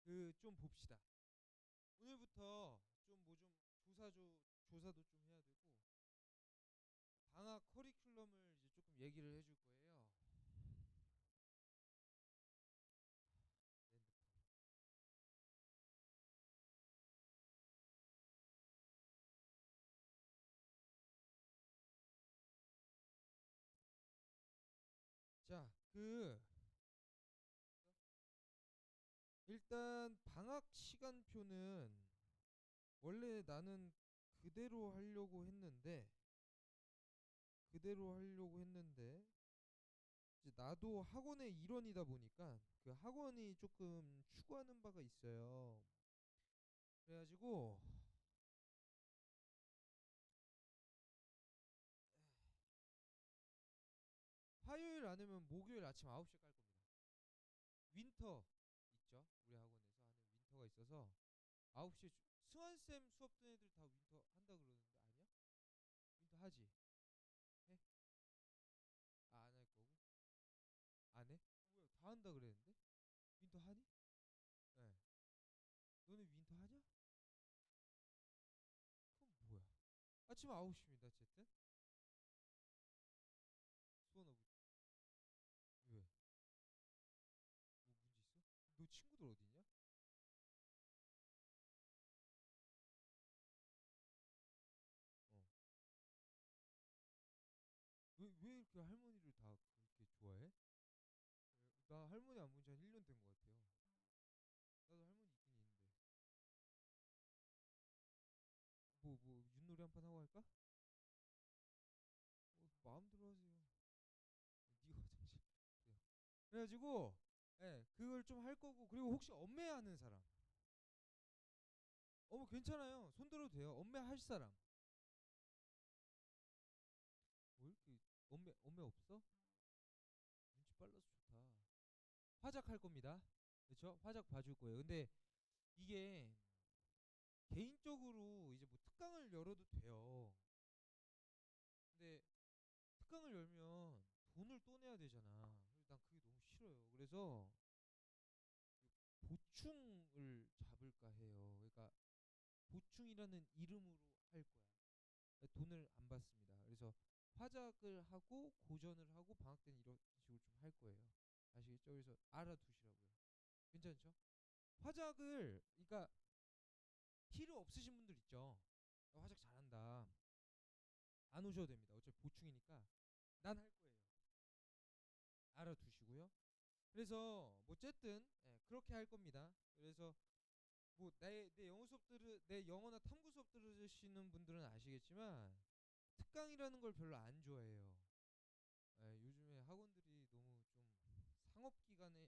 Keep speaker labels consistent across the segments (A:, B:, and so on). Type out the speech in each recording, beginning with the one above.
A: 그 좀 봅시다. 오늘부터 좀 뭐 좀 조사도 좀 해야 되고 방학 커리큘럼을 이제 조금 얘기를 해줄 거예요. 내 핸드폰. 자, 일단 방학 시간표는 원래 나는 그대로 하려고 했는데 이제 나도 학원의 일원이다 보니까 그 학원이 조금 추구하는 바가 있어요. 그래가지고 화요일 아니면 목요일 아침 9시에 깔 겁니다. 윈터 있죠? 우리 학원에서 하는 윈터가 있어서 9시에 승환쌤 수업 듣는 애들 다 윈터 한다 그러는데 아니야? 윈터 하지? 해? 아, 안 할 거고? 안 해? 뭐야, 다 한다 그랬는데? 윈터 하니? 예. 네. 너네 윈터 하냐? 그럼 뭐야? 아침 9시입니다 어쨌든. 수원아, 왜? 뭐 문제 있어? 너 친구들 어디 있냐? 어. 왜 이렇게 할머니를 다 그렇게 좋아해? 나 할머니 안 본 지 한 1년 된 것 같아요. 나도 할머니 있긴 있는데. 윷놀이 한 판 하고 할까? 마음대로 하세요. 네가 화장실 가세요. 그래가지고, 예, 그걸 좀 할 거고, 그리고 혹시 엄매 하는 사람. 괜찮아요. 손 들어도 돼요. 엄매 할 사람. 뭐 이렇게, 엄매 없어? 눈치 빨라서 좋다. 화작 할 겁니다. 그렇죠? 화작 봐줄 거예요. 근데 이게 개인적으로 이제 뭐 특강을 열어도 돼요. 근데 특강을 열면 돈을 또 내야 되잖아. 그래서 난 그게 너무 싫어요. 그래서 그 보충을 잡을까 해요. 그러니까 보충이라는 이름으로 할 거야. 돈을 안 받습니다. 그래서 화작을 하고 고전을 하고 방학 때는 이런 식으로 좀 할 거예요. 아시겠죠? 그래서 알아두시라고요. 괜찮죠? 화작을 그러니까 필요 없으신 분들 있죠. 화작 잘한다. 안 오셔도 됩니다. 어차피 보충이니까 난 할 거예요. 알아두시고요. 그래서 뭐 어쨌든 그렇게 할 겁니다. 그래서 뭐 내 영어 내 영어나 탐구 수업 들으시는 분들은 아시겠지만 특강이라는 걸 별로 안 좋아해요. 요즘에 학원들이 너무 좀 상업기관에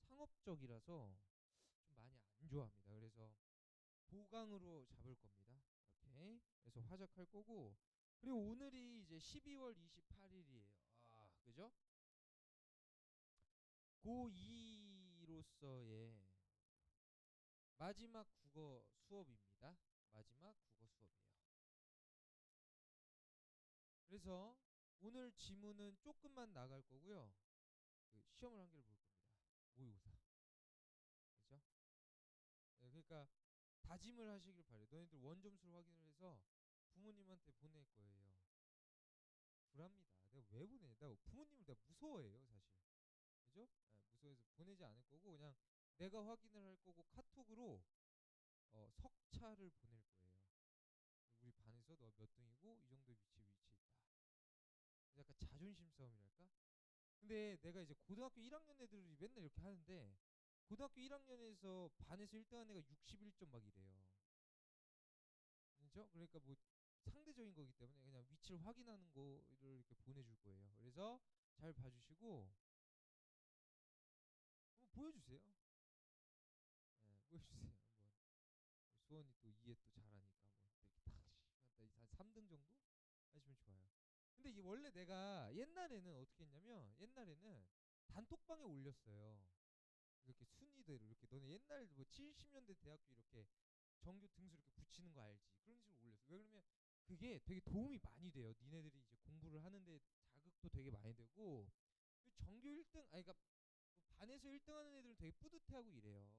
A: 상업적이라서 좀 많이 안 좋아합니다. 그래서 보강으로 잡을 겁니다. 이렇게. 그래서 화작할 거고 그리고 오늘이 이제 12월 28일이에요. 아, 그죠? 고2로서의 마지막 국어 수업입니다. 마지막 국어 수업이에요. 그래서 오늘 지문은 조금만 나갈 거고요. 그 시험을 한 개를 볼 겁니다. 모의고사. 그렇죠? 네, 그러니까 다짐을 하시길 바래요. 너희들 원점수를 확인을 해서 부모님한테 보낼 거예요. 불합니다. 내가 왜 보내? 내가 부모님을 내가 무서워해요, 사실. 그죠? 무서워해서 보내지 않을 거고 그냥 내가 확인을 할 거고 카톡으로 석차를 보낼 거예요. 우리 반에서 너 몇 등이고 이 정도 위치에 있다. 약간 자존심 싸움이랄까? 근데 내가 이제 고등학교 1학년 애들이 맨날 이렇게 하는데 고등학교 1학년에서 반에서 1등한 애가 61점 막 이래요. 그렇죠? 그러니까 뭐 상대적인 거기 때문에 그냥 위치를 확인하는 거를 이렇게 보내줄 거예요. 그래서 잘 봐주시고 한번 보여주세요. 보여주세요. 한번 수원이 또 이해 또 잘하니까 한번 이렇게 한 3등 정도 하시면 좋아요. 근데 이 원래 내가 옛날에는 어떻게 했냐면 옛날에는 단톡방에 올렸어요. 이렇게 순위대로 이렇게 너네 옛날 뭐 70년대 대학교 이렇게 정규 등수 이렇게 붙이는 거 알지? 그런 식으로 올렸어. 왜 그러면 그게 되게 도움이 많이 돼요. 니네들이 이제 공부를 하는데 자극도 되게 많이 되고 정규 1등 아니 그러니까 뭐 반에서 1등 하는 애들은 되게 뿌듯해하고 이래요.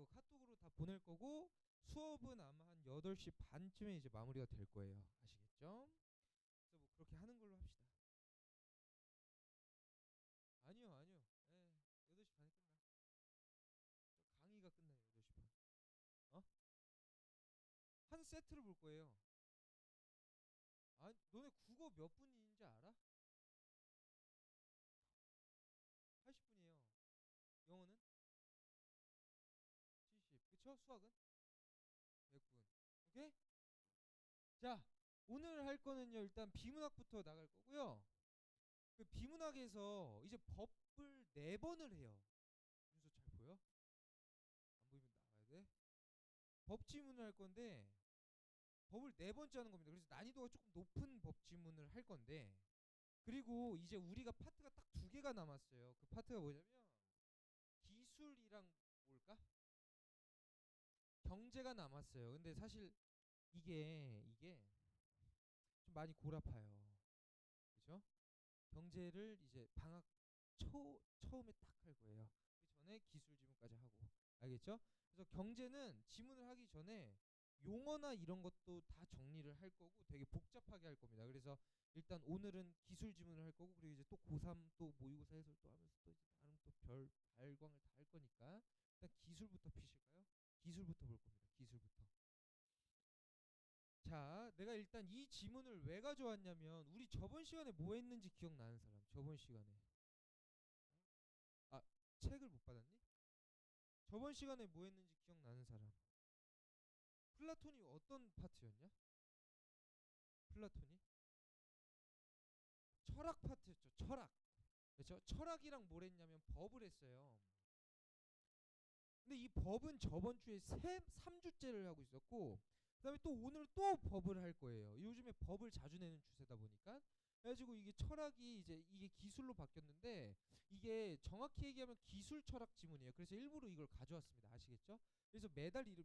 A: 카톡으로 다 보낼 거고 수업은 아마 한 8시 반쯤에 이제 마무리가 될 거예요. 아시겠죠? 그래서 뭐 그렇게 하는 걸로 합시다. 아니요, 아니요. 예, 8시 반에 끝나. 강의가 끝나요, 8시 반. 어? 한 세트를 볼 거예요. 아, 너네 국어 몇 분인지 알아? 80분이에요. 영어는 70. 그쵸? 수학은 100분. 오케이? 자, 오늘 할 거는요. 일단 비문학부터 나갈 거고요. 그 비문학에서 이제 법을 4번을 해요. 윤서 잘 보여? 안 보이면 나와야 돼. 법 지문을 할 건데 법을 4번째 하는 겁니다. 그래서 난이도가 조금 높은 법 지문을 할 건데 그리고 이제 우리가 파트가 딱 2개가 남았어요. 그 파트가 뭐냐면 기술이랑 뭘까? 경제가 남았어요. 근데 사실 이게 좀 많이 골아파요. 그죠? 경제를 이제 방학 처음에 딱 할 거예요. 그 전에 기술 지문까지 하고. 알겠죠? 그래서 경제는 지문을 하기 전에 용어나 이런 것도 다 정리를 할 거고 되게 복잡하게 할 겁니다. 그래서 일단 오늘은 기술 지문을 할 거고 그리고 이제 또 고3 또 모의고사 해설 또 하면서 또 이제 나름 또 별 발광을 다 할 거니까 일단 기술부터 피실까요? 기술부터 볼 겁니다. 기술부터. 자, 내가 일단 이 지문을 왜 가져왔냐면 우리 저번 시간에 뭐 했는지 기억나는 사람? 저번 시간에. 아, 책을 못 받았니? 저번 시간에 뭐 했는지 기억나는 사람? 플라톤이 어떤 파트였냐? 플라톤이? 철학 파트였죠. 철학. 그렇죠? 철학이랑 뭘 했냐면 법을 했어요. 근데 이 법은 저번 주에 3주째를 하고 있었고 그다음에 또 오늘 또 법을 할 거예요. 요즘에 법을 자주 내는 추세다 보니까 그래가지고 이게 철학이 이제 이게 기술로 바뀌었는데 이게 정확히 얘기하면 기술 철학 지문이에요. 그래서 일부러 이걸 가져왔습니다. 아시겠죠? 그래서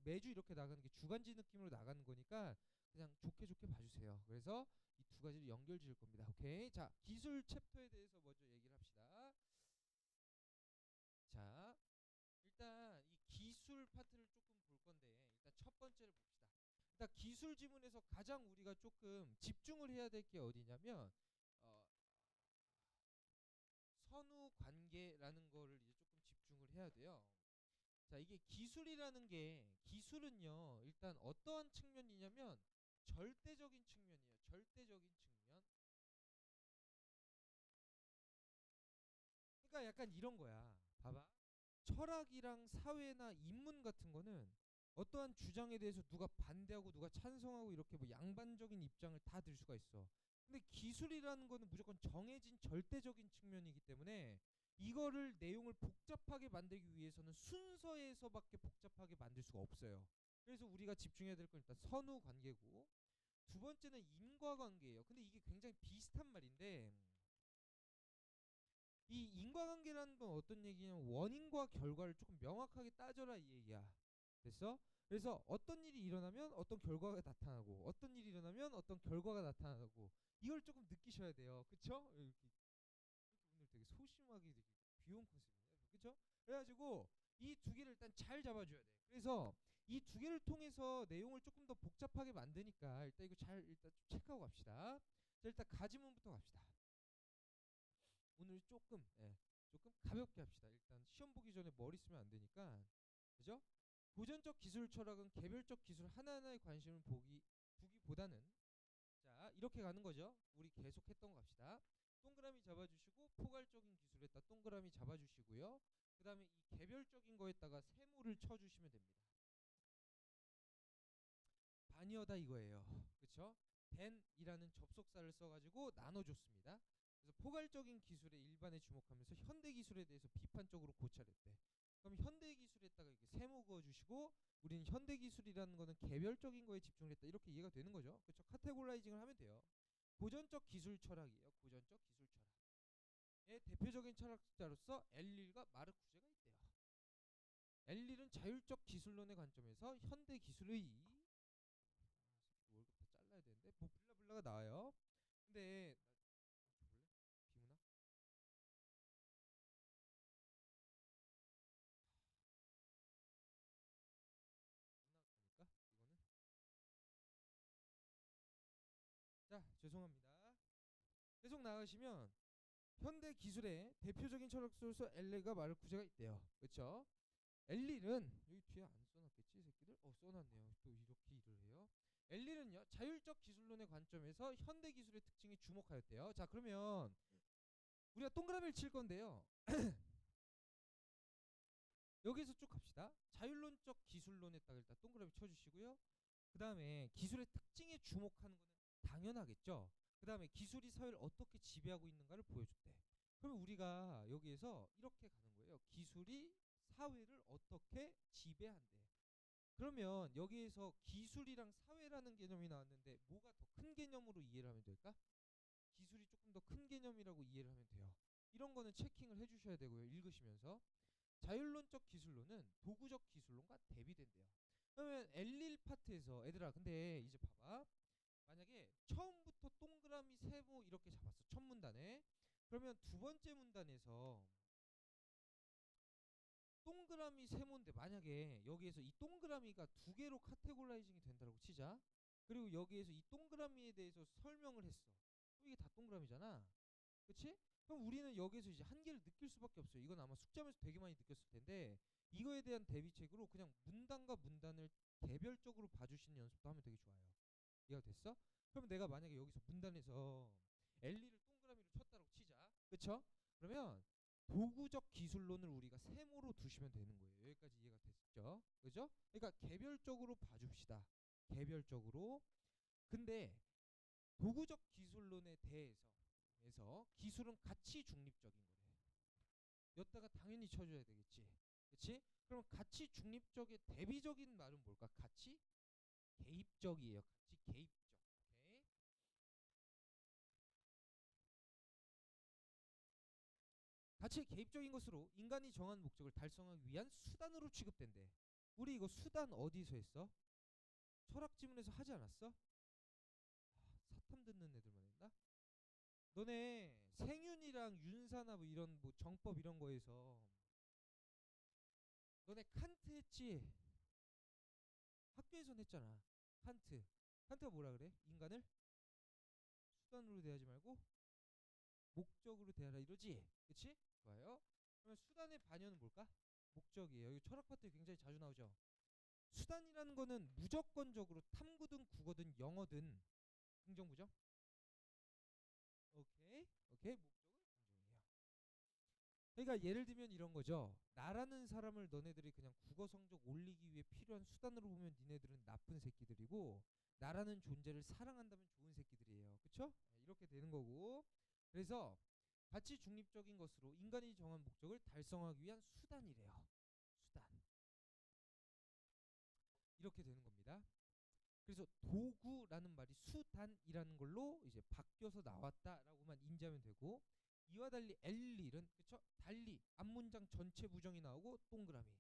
A: 매주 이렇게 나가는 게 주간지 느낌으로 나가는 거니까 그냥 좋게 좋게 봐주세요. 그래서 이 2가지를 연결 지을 겁니다. 오케이. 자, 기술 챕터에 대해서 먼저 얘기를 합시다. 자, 일단 이 기술 파트를 조금 볼 건데 일단 첫 번째를 봅시다. 일단 기술 지문에서 가장 우리가 조금 집중을 해야 될 게 어디냐면 어, 선후 관계라는 거를 이제 조금 집중을 해야 돼요. 자, 이게 기술이라는 게 기술은요 일단 어떠한 측면이냐면 절대적인 측면이에요. 절대적인 측면. 그러니까 약간 이런 거야. 봐봐. 철학이랑 사회나 인문 같은 거는 어떠한 주장에 대해서 누가 반대하고 누가 찬성하고 이렇게 뭐 양반적인 입장을 다 들 수가 있어. 근데 기술이라는 거는 무조건 정해진 절대적인 측면이기 때문에 이거를 내용을 복잡하게 만들기 위해서는 순서에서밖에 복잡하게 만들 수가 없어요. 그래서 우리가 집중해야 될 건 일단 선후 관계고 두 번째는 인과관계예요. 근데 이게 굉장히 비슷한 말인데 이 인과관계라는 건 어떤 얘기냐면 원인과 결과를 조금 명확하게 따져라 이 얘기야. 됐어? 그래서 어떤 일이 일어나면 어떤 결과가 나타나고 어떤 일이 일어나면 어떤 결과가 나타나고 이걸 조금 느끼셔야 돼요. 그쵸? 이렇게 오늘 되게 소심하게 되게 귀여운 컨셉이네. 그쵸? 그래가지고 이 2개를 일단 잘 잡아줘야 돼. 그래서 이 2개를 통해서 내용을 조금 더 복잡하게 만드니까 일단 이거 잘 일단 좀 체크하고 갑시다. 자, 일단 가지문부터 갑시다. 오늘 조금 가볍게 합시다. 일단 시험 보기 전에 머리 쓰면 안 되니까. 그죠? 고전적 기술 철학은 개별적 기술 하나하나에 관심을 두기보다는 자, 이렇게 가는 거죠. 우리 계속 했던 거 갑시다. 동그라미 잡아주시고 포괄적인 기술에다 동그라미 잡아주시고요. 그 다음에 이 개별적인 거에다가 세모를 쳐주시면 됩니다. 반이어다 이거예요. 그쵸? than이라는 접속사를 써가지고 나눠줬습니다. 그래서 포괄적인 기술의 일반에 주목하면서 현대 기술에 대해서 비판적으로 고찰했대. 그럼 현대 기술에다가 이렇게 세모 그어주시고 우리는 현대 기술이라는 거는 개별적인 거에 집중을 했다. 이렇게 이해가 되는 거죠. 그렇죠? 카테고라이징을 하면 돼요. 고전적 기술 철학이에요. 고전적 기술 철학의 대표적인 철학자로서 엘릴과 마르쿠제가 있대요. 엘릴은 자율적 기술론의 관점에서 현대 기술의 월급 다 잘라야 되는데 뭐 블라블라가 나와요. 근데 나 볼래? 비문학? 죄송합니다. 계속 나가시면 현대 기술의 대표적인 철학자로서 엘레가 말할 구제가 있대요. 그렇죠? 엘릴은 여기 뒤에 안 써놨겠지 새끼들? 써놨네요. 또 이렇게 일을 해요. 엘릴은요 자율적 기술론의 관점에서 현대 기술의 특징에 주목하였대요. 자 그러면 우리가 동그라미를 칠 건데요. 여기서 쭉 갑시다. 자율론적 기술론에 딱 일단 동그라미 쳐주시고요. 그 다음에 기술의 특징에 주목하는 거는 당연하겠죠. 그 다음에 기술이 사회를 어떻게 지배하고 있는가를 보여줬대. 그럼 우리가 여기에서 이렇게 가는 거예요. 기술이 사회를 어떻게 지배한대. 그러면 여기에서 기술이랑 사회라는 개념이 나왔는데 뭐가 더 큰 개념으로 이해를 하면 될까? 기술이 조금 더 큰 개념이라고 이해를 하면 돼요. 이런 거는 체킹을 해주셔야 되고요. 읽으시면서. 자율론적 기술론은 도구적 기술론과 대비된대요. 그러면 엘릴 파트에서 애들아 근데 이제 봐봐. 만약에 처음부터 동그라미 세모 이렇게 잡았어. 첫 문단에. 그러면 두 번째 문단에서 동그라미 세모인데 만약에 여기에서 이 동그라미가 두 개로 카테고라이징이 된다고 치자. 그리고 여기에서 이 동그라미에 대해서 설명을 했어. 그럼 이게 다 동그라미잖아. 그치? 그럼 우리는 여기에서 이제 한계를 느낄 수밖에 없어요. 이건 아마 숙제하면서 되게 많이 느꼈을 텐데 이거에 대한 대비책으로 그냥 문단과 문단을 개별적으로 봐주시는 연습도 하면 되게 좋아요. 이해가 됐어? 그럼 내가 만약에 여기서 문단에서 엘리를 동그라미로 쳤다고 치자. 그쵸? 그러면 도구적 기술론을 우리가 세모로 두시면 되는 거예요. 여기까지 이해가 됐죠? 그죠? 그러니까 개별적으로 봐줍시다. 개별적으로. 근데 도구적 기술론에 대해서 기술은 가치 중립적인 거래. 여기다가 당연히 쳐줘야 되겠지. 그치? 그럼 가치 중립적의 대비적인 말은 뭘까? 가치 개입적이에요. 가치 개입적. 오케이? 가치 개입적인 것으로 인간이 정한 목적을 달성하기 위한 수단으로 취급된대. 우리 이거 수단 어디서 했어? 철학 지문에서 하지 않았어? 사탐 듣는 애들만 했나? 너네 생윤이랑 윤사나 뭐 이런 뭐 정법 이런 거에서 너네 칸트 했지? 학교에선 했잖아. 칸트. 칸트가 뭐라 그래? 인간을 수단으로 대하지 말고 목적으로 대하라 이러지? 그치? 좋아요. 그러면 수단의 반연은 뭘까? 목적이에요. 이 철학 파트에 굉장히 자주 나오죠. 수단이라는 거는 무조건적으로 탐구든 국어든 영어든 긍정부정? 오케이. 오케이. 목적은 긍정이에요. 그러니까 예를 들면 이런 거죠. 나라는 사람을 너네들이 그냥 국어 성적 올리기 위해 필요한 수단으로 보면 니네들은 나쁜 새끼들이고 나라는 존재를 사랑한다면 좋은 새끼들이에요. 그쵸? 이렇게 되는 거고. 그래서 가치 중립적인 것으로 인간이 정한 목적을 달성하기 위한 수단이래요. 수단. 이렇게 되는 겁니다. 그래서 도구라는 말이 수단이라는 걸로 이제 바뀌어서 나왔다라고만 인지하면 되고 이와 달리 엘릴은 그쵸? 달리 앞문장 전체 부정이 나오고 동그라미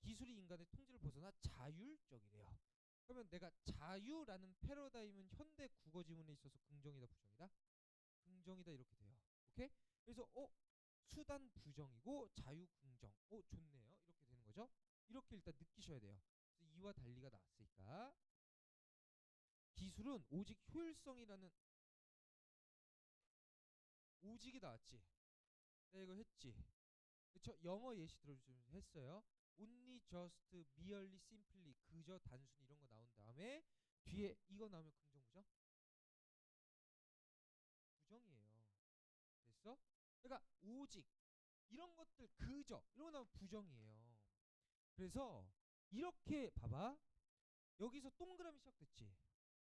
A: 기술이 인간의 통제를 벗어나 자율적이래요. 그러면 내가 자유라는 패러다임은 현대 국어 지문에 있어서 긍정이다 부정이다? 긍정이다 이렇게 돼요. 오케이? 그래서 수단 부정이고 자유 긍정. 좋네요. 이렇게 되는 거죠. 이렇게 일단 느끼셔야 돼요. 그래서 이와 달리가 나왔으니까 기술은 오직 효율성이라는 오직이 나왔지. 내가 이거 했지. 그쵸? 영어 예시 들어주면 했어요. only, just, merely, simply 그저 단순히 이런 거 나온 다음에 뒤에 이거 나오면 긍정 부정? 부정이에요. 됐어? 그러니까 오직 이런 것들 그저 이런 거 나오면 부정이에요. 그래서 이렇게 봐봐. 여기서 동그라미 시작됐지.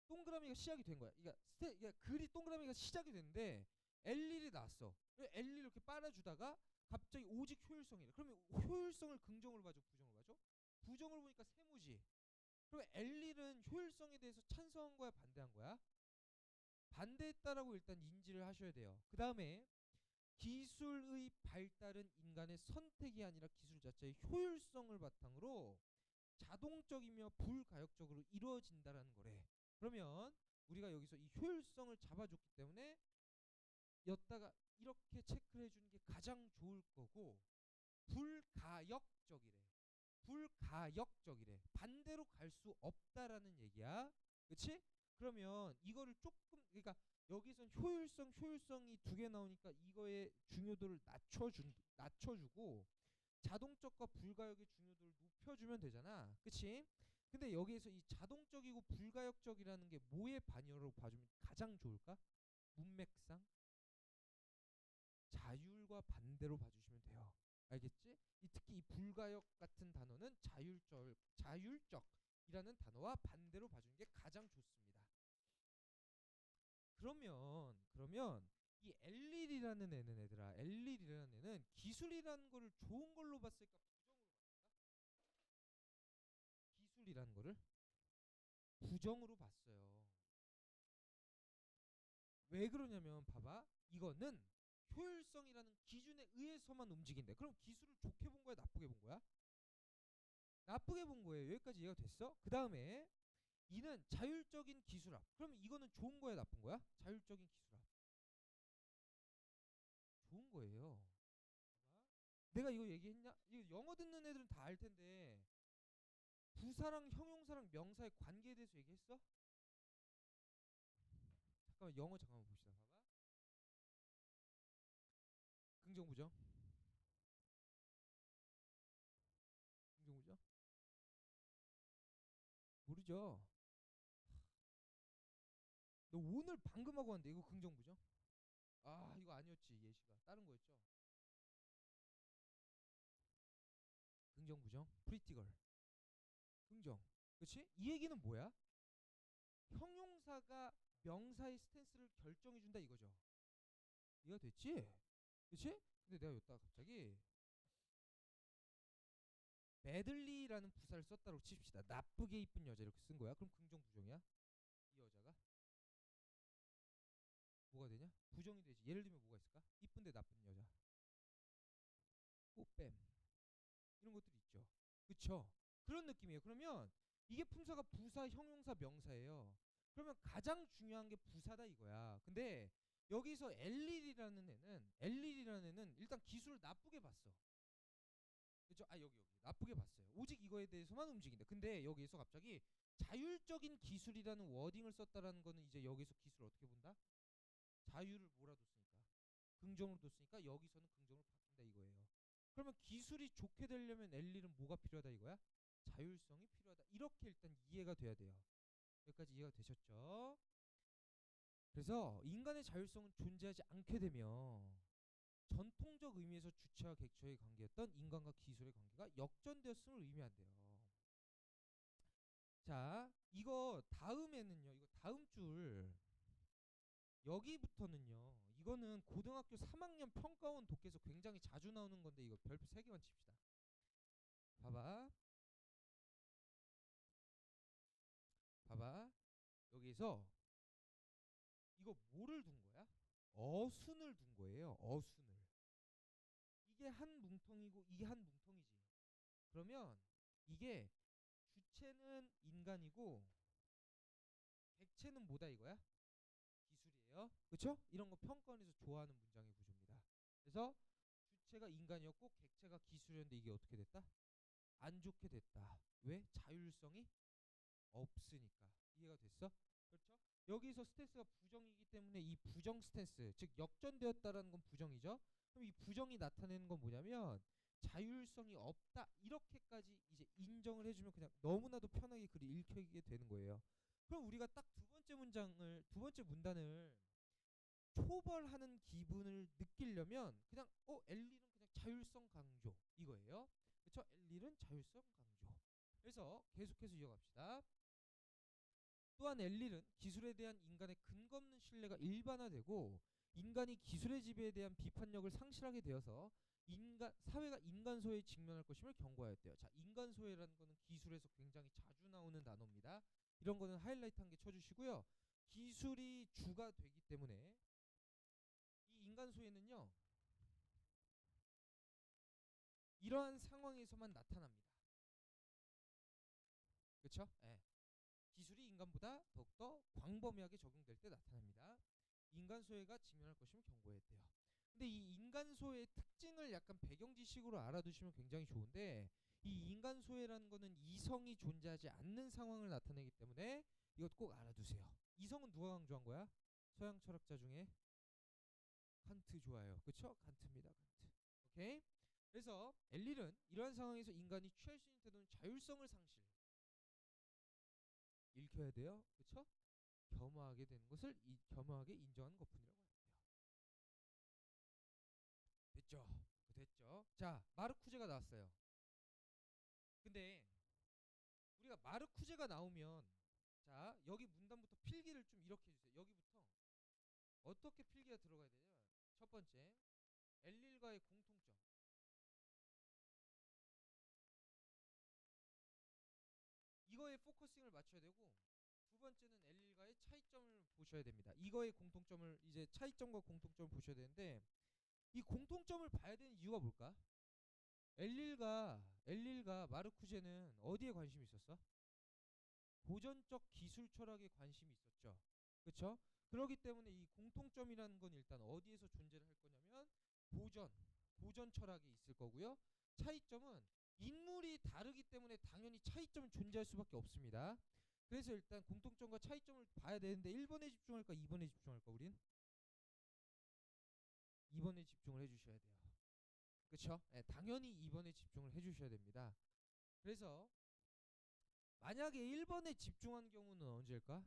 A: 동그라미가 시작이 된 거야. 그러니까 글이 동그라미가 시작이 됐는데 엘릴이 나왔어. 엘릴 이렇게 빨아주다가 갑자기 오직 효율성이래. 그러면 효율성을 긍정으로 봐줘, 부정으로 봐줘? 부정을 보니까 세모지. 그러면 엘릴은 효율성에 대해서 찬성한 거야, 반대한 거야? 반대했다라고 일단 인지를 하셔야 돼요. 그 다음에 기술의 발달은 인간의 선택이 아니라 기술 자체의 효율성을 바탕으로 자동적이며 불가역적으로 이루어진다라는 거래. 그러면 우리가 여기서 이 효율성을 잡아줬기 때문에 여기다가 이렇게 체크를 해주는 게 가장 좋을 거고 불가역적이래. 불가역적이래. 반대로 갈 수 없다라는 얘기야. 그치? 그러면 이거를 조금 그러니까 여기선 효율성이 두 개 나오니까 이거의 중요도를 낮춰주고 자동적과 불가역의 중요도를 높여주면 되잖아. 그치? 근데 여기에서 이 자동적이고 불가역적이라는 게 뭐의 반열로 봐주면 가장 좋을까? 문맥상 자율과 반대로 봐주시면 돼요. 알겠지? 특히 이 불가역 같은 단어는 자율적이라는 단어와 반대로 봐주는 게 가장 좋습니다. 그러면 이 L1이라는 애는 얘들아, L1이라는 애는 기술이라는 거를 좋은 걸로 봤을까, 부정으로 봤을까? 기술이라는 거를 부정으로 봤어요. 왜 그러냐면 봐봐, 이거는 효율성이라는 기준에 의해서만 움직인대. 그럼 기술을 좋게 본 거야, 나쁘게 본 거야? 나쁘게 본 거예요. 여기까지 이해가 됐어? 그 다음에 이는 자율적인 기술합. 그러면 이거는 좋은 거야, 나쁜 거야? 자율적인 기술합. 좋은 거예요. 봐봐. 내가 이거 얘기했냐? 이거 영어 듣는 애들은 다 알 텐데 부사랑 형용사랑 명사의 관계에 대해서 얘기했어? 잠깐만 영어 잠깐만 봅시다. 봐봐. 긍정 부정. 긍정 부정. 모르죠. 너 오늘 방금 하고 왔는데 이거 긍정 부정? 아 이거 아니었지. 예시가 다른 거였죠. 긍정 부정. 프리티걸. 긍정. 그렇지? 이 얘기는 뭐야? 형용사가 명사의 스탠스를 결정해 준다 이거죠. 이해가 됐지? 그렇지? 근데 내가 여기다 갑자기 매들리라는 부사를 썼다고 칩시다. 나쁘게 이쁜 여자 이렇게 쓴 거야. 그럼 긍정 부정이야? 이 여자가 뭐가 되냐? 부정이 되지. 예를 들면 뭐가 있을까? 이쁜데 나쁜 여자. 꽃뱀. 이런 것들이 있죠. 그쵸? 그런 느낌이에요. 그러면 이게 품사가 부사, 형용사, 명사예요. 그러면 가장 중요한 게 부사다 이거야. 근데 여기서 L1이라는 애는 일단 기술을 나쁘게 봤어. 그죠? 아 여기 나쁘게 봤어요. 오직 이거에 대해서만 움직인다. 근데 여기서 갑자기 자율적인 기술이라는 워딩을 썼다라는 거는 이제 여기서 기술을 어떻게 본다? 자율을 뭐라 뒀으니까 긍정으로 뒀으니까 여기서는 긍정으로 바뀐다 이거예요. 그러면 기술이 좋게 되려면 L1은 뭐가 필요하다 이거야? 자율성이 필요하다. 이렇게 일단 이해가 돼야 돼요. 여기까지 이해가 되셨죠? 그래서 인간의 자율성은 존재하지 않게 되면 전통적 의미에서 주체와 객체의 관계였던 인간과 기술의 관계가 역전되었음을 의미한대요. 자, 이거 다음에는요. 이거 다음 줄 여기부터는요. 이거는 고등학교 3학년 평가원 독해에서 굉장히 자주 나오는 건데 이거 별표 3개만 칩시다. 봐봐. 봐봐. 여기서 이거 뭐를 둔 거야? 어순을 둔 거예요. 어순을. 이게 한 뭉텅이고 이게 한 뭉텅이지. 그러면 이게 주체는 인간이고 객체는 뭐다 이거야? 기술이에요. 그쵸? 이런 거 평가원에서 좋아하는 문장의 구조입니다. 그래서 주체가 인간이었고 객체가 기술이었는데 이게 어떻게 됐다? 안 좋게 됐다. 왜? 자율성이 없으니까. 이해가 됐어? 그렇죠? 여기서 스탠스가 부정이기 때문에 이 부정 스탠스, 즉 역전되었다라는 건 부정이죠. 그럼 이 부정이 나타내는 건 뭐냐면 자율성이 없다 이렇게까지 이제 인정을 해주면 그냥 너무나도 편하게 글이 읽히게 되는 거예요. 그럼 우리가 딱 두 번째 문단을 초벌하는 기분을 느끼려면 그냥 L1은 그냥 자율성 강조 이거예요. 그렇죠? L1은 자율성 강조. 그래서 계속해서 이어갑시다. 또한 L1은 기술에 대한 인간의 근거 없는 신뢰가 일반화되고 인간이 기술의 지배에 대한 비판력을 상실하게 되어서 사회가 인간 소외에 직면할 것임을 경고하였대요. 자, 인간 소외라는 거는 기술에서 굉장히 자주 나오는 단어입니다. 이런 거는 하이라이트 한 개 쳐주시고요. 기술이 주가 되기 때문에 이 인간 소외는요 이러한 상황에서만 나타납니다. 그렇죠? 예. 기술이 인간보다 더욱더 광범위하게 적용될 때 나타납니다. 인간 소외가 직면할 것임을 경고했대요. 근데 이 인간 소외의 특징을 약간 배경 지식으로 알아두시면 굉장히 좋은데 이 인간 소외라는 거는 이성이 존재하지 않는 상황을 나타내기 때문에 이것 꼭 알아두세요. 이성은 누가 강조한 거야? 서양 철학자 중에 칸트 좋아요. 그쵸? 칸트입니다. 칸트. 오케이? 그래서 엘릴은 이러한 상황에서 인간이 취할 수 있는 태도는 자율성을 상실. 읽혀야 돼요. 그쵸? 겸허하게 되는 것을 겸허하게 인정하는 것뿐이라고 하는데요. 됐죠? 됐죠? 자, 마르쿠제가 나왔어요. 근데 우리가 마르쿠제가 나오면 자, 여기 문단부터 필기를 좀 이렇게 해주세요. 여기부터 어떻게 필기가 들어가야 되냐면 첫 번째, 엘릴과의 공통점. 이거에 포커싱을 맞춰야 되고, 두 번째는 엘릴과의 차이점을 보셔야 됩니다. 이거의 공통점을 이제 차이점과 공통점을 보셔야 되는데, 이 공통점을 봐야 되는 이유가 뭘까? 엘릴과 마르쿠제는 어디에 관심이 있었어? 고전적 기술 철학에 관심이 있었죠. 그렇죠? 그렇기 때문에 이 공통점이라는 건 일단 어디에서 존재를 할 거냐면 고전 철학에 있을 거고요. 차이점은 인물이 다르기 때문에 당연히 차이점은 존재할 수밖에 없습니다. 그래서 일단 공통점과 차이점을 봐야 되는데 1번에 집중할까 2번에 집중할까 우린? 2번에 집중을 해주셔야 돼요. 그렇죠? 네, 당연히 2번에 집중을 해주셔야 됩니다. 그래서 만약에 1번에 집중한 경우는 언제일까?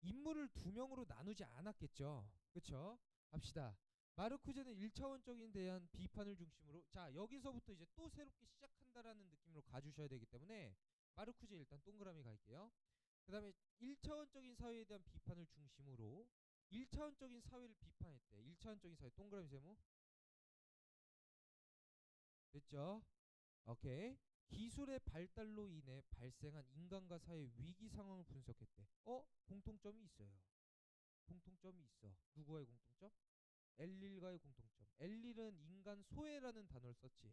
A: 인물을 두 명으로 나누지 않았겠죠. 그쵸? 갑시다. 마르쿠제는 1차원적인 대한 비판을 중심으로, 자 여기서부터 이제 또 새롭게 시작한다라는 느낌으로 가주셔야 되기 때문에 마르쿠제 일단 동그라미 갈게요. 그 다음에 1차원적인 사회에 대한 비판을 중심으로 1차원적인 사회를 비판했대. 1차원적인 사회 동그라미 세모 됐죠? 오케이. 기술의 발달로 인해 발생한 인간과 사회의 위기 상황을 분석했대. 공통점이 있어요. 공통점이 있어. 누구와의 공통점? 엘릴과의 공통점. 엘릴은 인간 소외라는 단어를 썼지.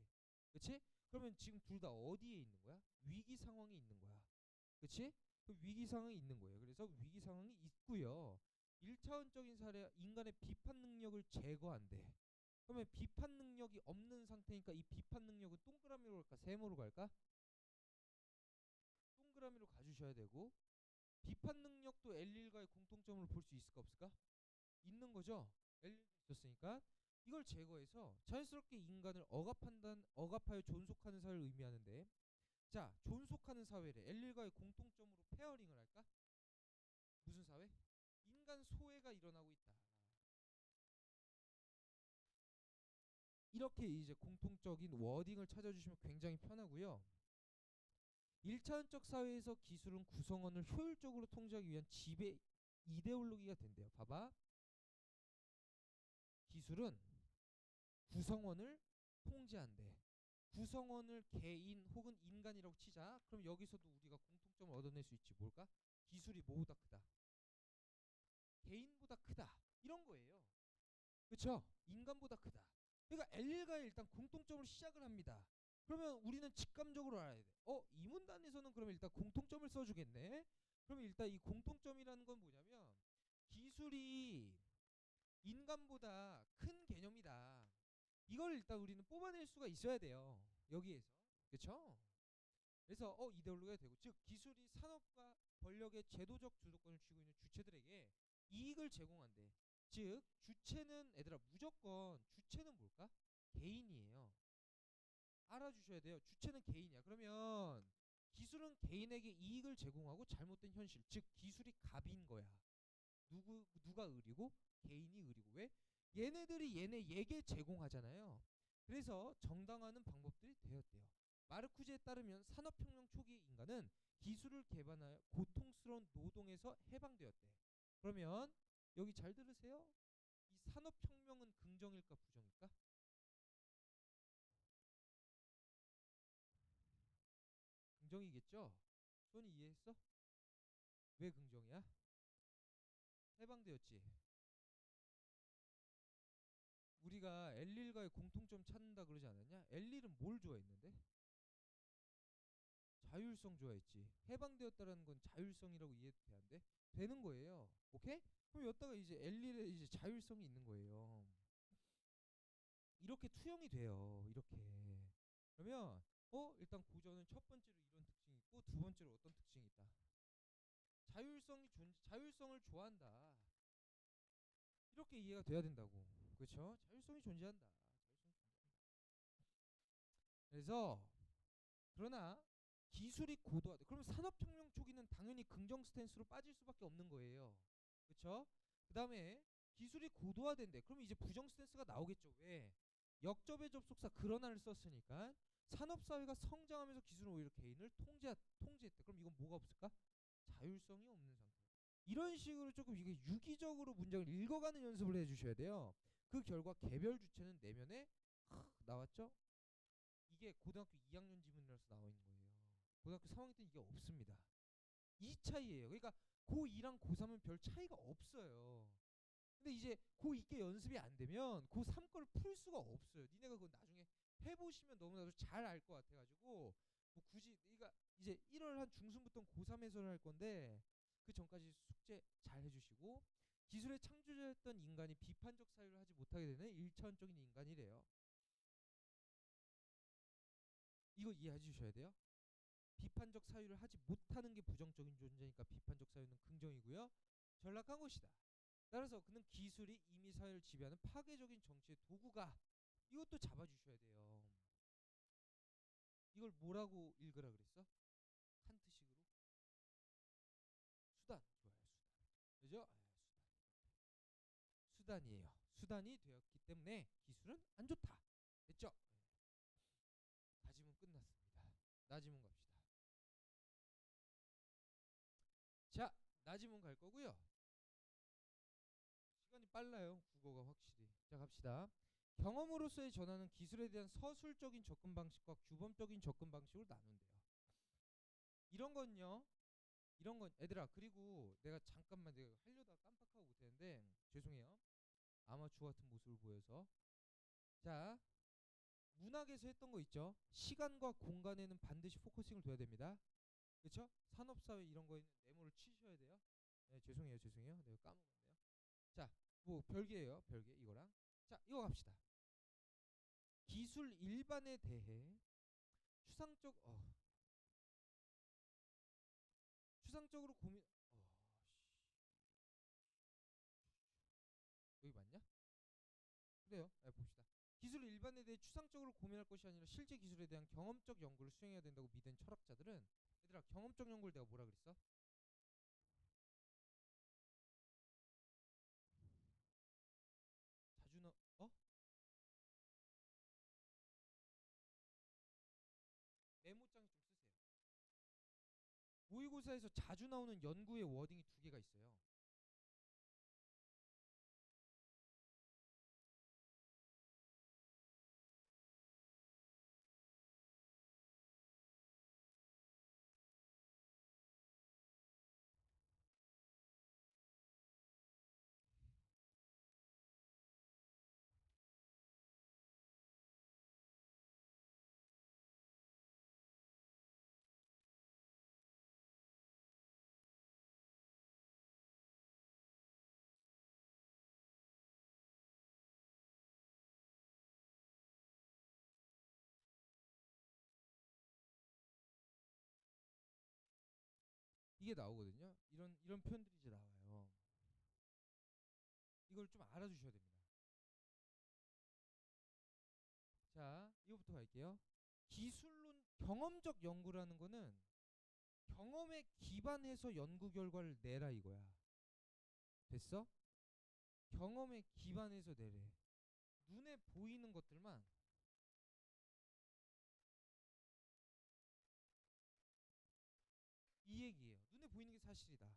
A: 그치? 그러면 지금 둘 다 어디에 있는 거야? 위기 상황에 있는 거야. 그치? 그 위기 상황이 있는 거예요. 그래서 위기 상황이 있고요. 1차원적인 사례, 인간의 비판 능력을 제거한대. 그러면 비판 능력이 없는 상태니까 이 비판 능력은 동그라미로 갈까? 세모로 갈까? 동그라미로 가주셔야 되고, 비판 능력도 엘릴과의 공통점으로 볼 수 있을까 없을까? 있는 거죠. 엘릴도 있었으니까 이걸 제거해서 자연스럽게 인간을 억압하여 존속하는 사회를 의미하는데, 자 존속하는 사회래. 엘릴과의 공통점으로 페어링을 할까? 무슨 사회? 인간 소외가 일어나고 있다. 이렇게 이제 공통적인 워딩을 찾아주시면 굉장히 편하고요. 1차원적 사회에서 기술은 구성원을 효율적으로 통제하기 위한 지배 이데올로기가 된대요. 봐봐. 기술은 구성원을 통제한대. 구성원을 개인 혹은 인간이라고 치자. 그럼 여기서도 우리가 공통점을 얻어낼 수 있지. 뭘까? 기술이 뭐보다 크다? 개인보다 크다. 이런 거예요. 그쵸? 인간보다 크다. 그러니까 엘릴과의 일단 공통점을 시작을 합니다. 그러면 우리는 직감적으로 알아야 돼. 이 문단에서는 그러면 일단 공통점을 써주겠네. 그러면 일단 이 공통점이라는 건 뭐냐면 기술이 인간보다 큰 개념이다. 이걸 일단 우리는 뽑아낼 수가 있어야 돼요. 여기에서. 그쵸? 그래서 이데올로기가 되고, 즉 기술이 산업과 권력의 제도적 주도권을 쥐고 있는 주체들에게 이익을 제공한대. 즉 주체는 얘들아 무조건 주체는 뭘까? 개인이에요. 알아주셔야 돼요. 주체는 개인이야. 그러면 기술은 개인에게 이익을 제공하고 잘못된 현실, 즉 기술이 갑인 거야. 누가 의리고? 개인이 의리고. 왜? 얘네들이 얘네에게 제공하잖아요. 그래서 정당화하는 방법들이 되었대요. 마르쿠제에 따르면 산업혁명 초기 인간은 기술을 개발하여 고통스러운 노동에서 해방되었대. 그러면 여기 잘 들으세요. 이 산업혁명은 긍정일까 부정일까? 긍정이겠죠? 손이 이해했어? 왜 긍정이야? 해방되었지. 우리가 엘릴과의 공통점 찾는다 그러지 않았냐? 엘릴은 뭘 좋아했는데? 자율성 좋아했지. 해방되었다라는 건 자율성이라고 이해도 돼안돼? 되는 거예요. 오케이? 그럼 여기다가 이제 엘릴의 이제 자율성이 있는 거예요. 이렇게 투영이 돼요. 이렇게. 그러면 일단 고전은 첫 번째로 이런 특징이 있고, 두 번째로 어떤 특징이 있다. 자율성을 좋아한다. 이렇게 이해가 돼야 된다고. 그렇죠? 자율성이 존재한다. 그래서 그러나 기술이 고도화돼. 그럼 산업혁명 초기는 당연히 긍정 스탠스로 빠질 수밖에 없는 거예요. 그렇죠? 그다음에 기술이 고도화된대. 그럼 이제 부정 스탠스가 나오겠죠. 왜? 역접의 접속사 그러나를 썼으니까 산업사회가 성장하면서 기술은 오히려 개인을 통제했대. 그럼 이건 뭐가 없을까? 자율성이 없는 상태. 이런 식으로 조금 이게 유기적으로 문장을 읽어가는 연습을 해주셔야 돼요. 그 결과 개별 주체는 내면에 나왔죠? 이게 고등학교 2학년 지문이라서 나와 있는 거예요. 고등학교 3학년 때는 이게 없습니다. 이 차이예요. 그러니까 고2랑 고3은 별 차이가 없어요. 근데 이제 고2 게 연습이 안 되면 고3 거를 풀 수가 없어요. 니네가 그거 나중에 해보시면 너무나도 잘 알 것 같아가지고 뭐 굳이 그러니까 이제 1월 한 중순부터 고3 해설을 할 건데 그 전까지 숙제 잘 해주시고 기술의 창조자였던 인간이 비판적 사유를 하지 못하게 되는 일차원적인 인간이래요. 이거 이해해 주셔야 돼요. 비판적 사유를 하지 못하는 게 부정적인 존재니까 비판적 사유는 긍정이고요. 전락한 것이다. 따라서 그는 기술이 이미 사회를 지배하는 파괴적인 정치의 도구가 이것도 잡아주셔야 돼요. 이걸 뭐라고 읽으라 그랬어? 칸트식으로? 수단. 좋아요. 수단. 그죠? 수단이에요. 수단이 되었기 때문에 기술은 안 좋다. 됐죠? 다짐은 끝났습니다. 나지문 갑시다. 자, 나지문 갈 거고요. 시간이 빨라요. 국어가 확실히. 자, 갑시다. 경험으로서의 전환은 기술에 대한 서술적인 접근 방식과 규범적인 접근 방식으로 나눈대요. 이런 건요. 이런 건 얘들아 그리고 내가 잠깐만 내가 하려다가 깜빡하고 못했는데 죄송해요. 아마추어 같은 모습을 보여서. 자, 문학에서 했던 거 있죠. 시간과 공간에는 반드시 포커싱을 둬야 됩니다. 그렇죠? 산업사회 이런 거에는 네모를 치셔야 돼요. 네, 죄송해요. 내가 까먹었네요. 자, 뭐 별개예요. 별개 이거랑. 자, 이거 갑시다. 기술 일반에 대해 추상적으로 고민. 여기 맞냐? 그래요. 네, 봅시다. 기술 일반에 대해 추상적으로 고민할 것이 아니라 실제 기술에 대한 경험적 연구를 수행해야 된다고 믿은 철학자들은 얘들아 경험적 연구를 내가 뭐라 그랬어? 자주 나 메모장에 좀 쓰세요. 모의고사에서 자주 나오는 연구의 워딩이 두 개가 있어요. 이게 나오거든요. 이런 표현들이 이제 나와요. 이걸 좀 알아주셔야 됩니다. 자, 이거부터 갈게요. 기술론 경험적 연구라는 거는 경험에 기반해서 연구 결과를 내라 이거야. 됐어? 경험에 기반해서 내래. 눈에 보이는 것들만 이 얘기예요. 눈에 보이는 게 사실이다.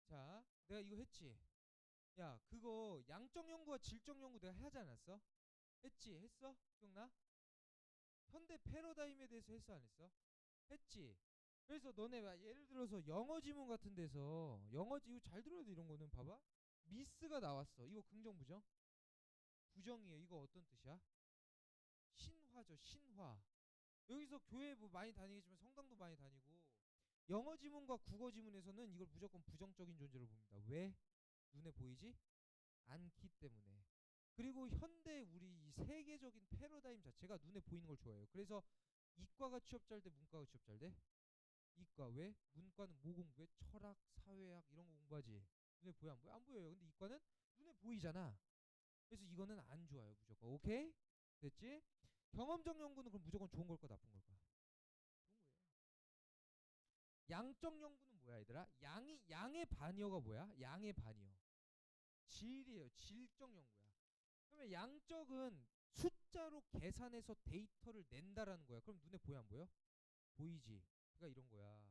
A: 자, 내가 이거 했지. 야, 그거 양적 연구와 질적 연구 내가 하지 않았어? 했지? 했어? 기억나? 현대 패러다임에 대해서 했어 안 했어? 했지. 그래서 너네 예를 들어서 영어 지문 같은 데서 이거 잘 들어야 돼. 이런 거는 봐봐. 미스가 나왔어. 이거 긍정 부정? 부정이에요. 이거 어떤 뜻이야? 신화죠. 신화. 여기서 교회 뭐 많이 다니겠지만 성당도 많이 다니고 영어 지문과 국어 지문에서는 이걸 무조건 부정적인 존재로 봅니다. 왜? 눈에 보이지 않기 때문에. 그리고 현대 우리 이 세계적인 패러다임 자체가 눈에 보이는 걸 좋아해요. 그래서 이과가 취업 잘 돼, 문과가 취업 잘 돼? 이과. 왜? 문과는 뭐 공부해? 철학, 사회학 이런 거 공부하지. 눈에 보여 안 보여? 안 보여요. 근데 이과는 눈에 보이잖아. 그래서 이거는 안 좋아요. 무조건. 오케이? 됐지? 경험적 연구는 그럼 무조건 좋은 걸까 나쁜 걸까? 좋은 거예요. 양적 연구는 뭐야 얘들아? 양의 반이어가 뭐야? 양의 반이어. 질이에요. 질적 연구야. 그러면 양적은 숫자로 계산해서 데이터를 낸다라는 거야. 그럼 눈에 보여 안 보여? 보이지. 그러니까 이런 거야.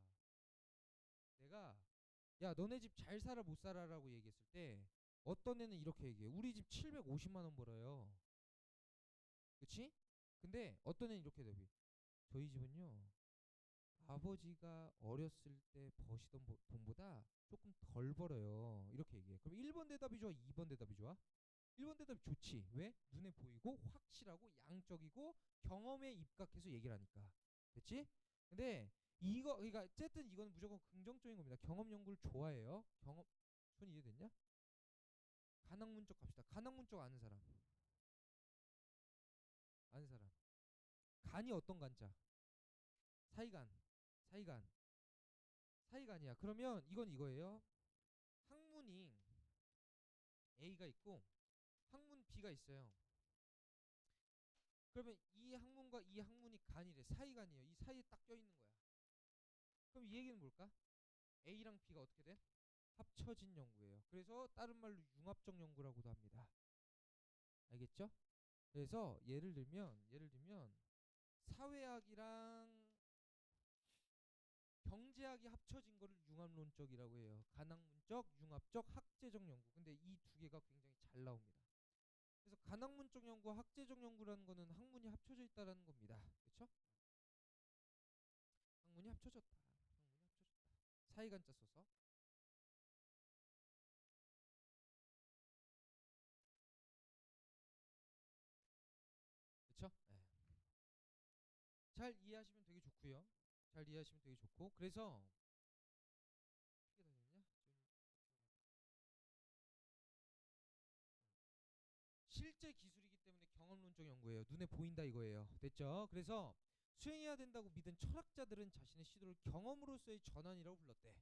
A: 내가 야 너네 집 잘 살아 못 살아라고 얘기했을 때 어떤 애는 이렇게 얘기해. 우리 집 750만 원 벌어요. 그치? 근데 어떤 애는 이렇게 대비. 저희 집은요 아버지가 어렸을 때 버시던 돈보다 조금 덜 벌어요. 이렇게 얘기해. 그럼 1번 대답이 좋아? 2번 대답이 좋아? 1번 대답이 좋지. 왜? 눈에 보이고 확실하고 양적이고 경험에 입각해서 얘기를 하니까. 됐지? 근데 이거 그러니까 어쨌든 이거는 무조건 긍정적인 겁니다. 경험 연구를 좋아해요. 경험 손 이해됐냐? 간학문적 갑시다. 간학문적 아는 사람. 아는 사람. 간이 어떤 간자? 사이간. 사이간. 사이간이야. 그러면 이건 이거예요. 학문이 A가 있고 학문 B가 있어요. 그러면 이 학문과 이 학문이 간이래. 사이간이에요. 이 사이에 딱 껴있는 거야. 그럼 이 얘기는 뭘까? A랑 B가 어떻게 돼? 합쳐진 연구예요. 그래서 다른 말로 융합적 연구라고도 합니다. 알겠죠? 그래서 예를 들면 사회학이랑 경제학이 합쳐진 거를 융합론적이라고 해요. 간학문적, 융합적, 학제적 연구. 근데 이 두 개가 굉장히 잘 나옵니다. 그래서 간학문적 연구와 학제적 연구라는 거는 학문이 합쳐져 있다라는 겁니다. 그렇죠? 학문이 합쳐졌다. 학문이 합쳐졌다. 사이간자 써서. 그렇죠? 네. 잘 이해하시면 되게 좋고요. 잘 이해하시면 되게 좋고. 그래서 어떻게 다 됐냐? 실제 기술이기 때문에 경험론적 연구예요. 눈에 보인다 이거예요. 됐죠? 그래서 수행해야 된다고 믿은 철학자들은 자신의 시도를 경험으로서의 전환이라고 불렀대.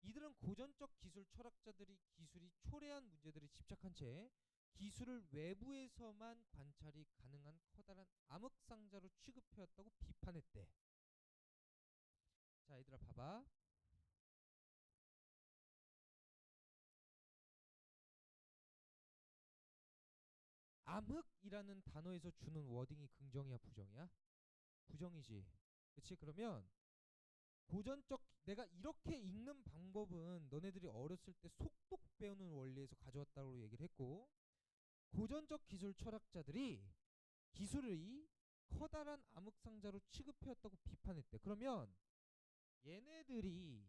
A: 이들은 고전적 기술 철학자들이 기술이 초래한 문제들에 집착한 채 기술을 외부에서만 관찰이 가능한 커다란 암흑상자로 취급해왔다고 비판했대. 자, 얘들아 봐봐. 암흑이라는 단어에서 주는 워딩이 긍정이야, 부정이야? 부정이지. 그치? 그러면 고전적 내가 이렇게 읽는 방법은 너네들이 어렸을 때 속독 배우는 원리에서 가져왔다고 얘기를 했고, 고전적 기술 철학자들이 기술의 커다란 암흑상자로 취급해왔다고 비판했대. 그러면 얘네들이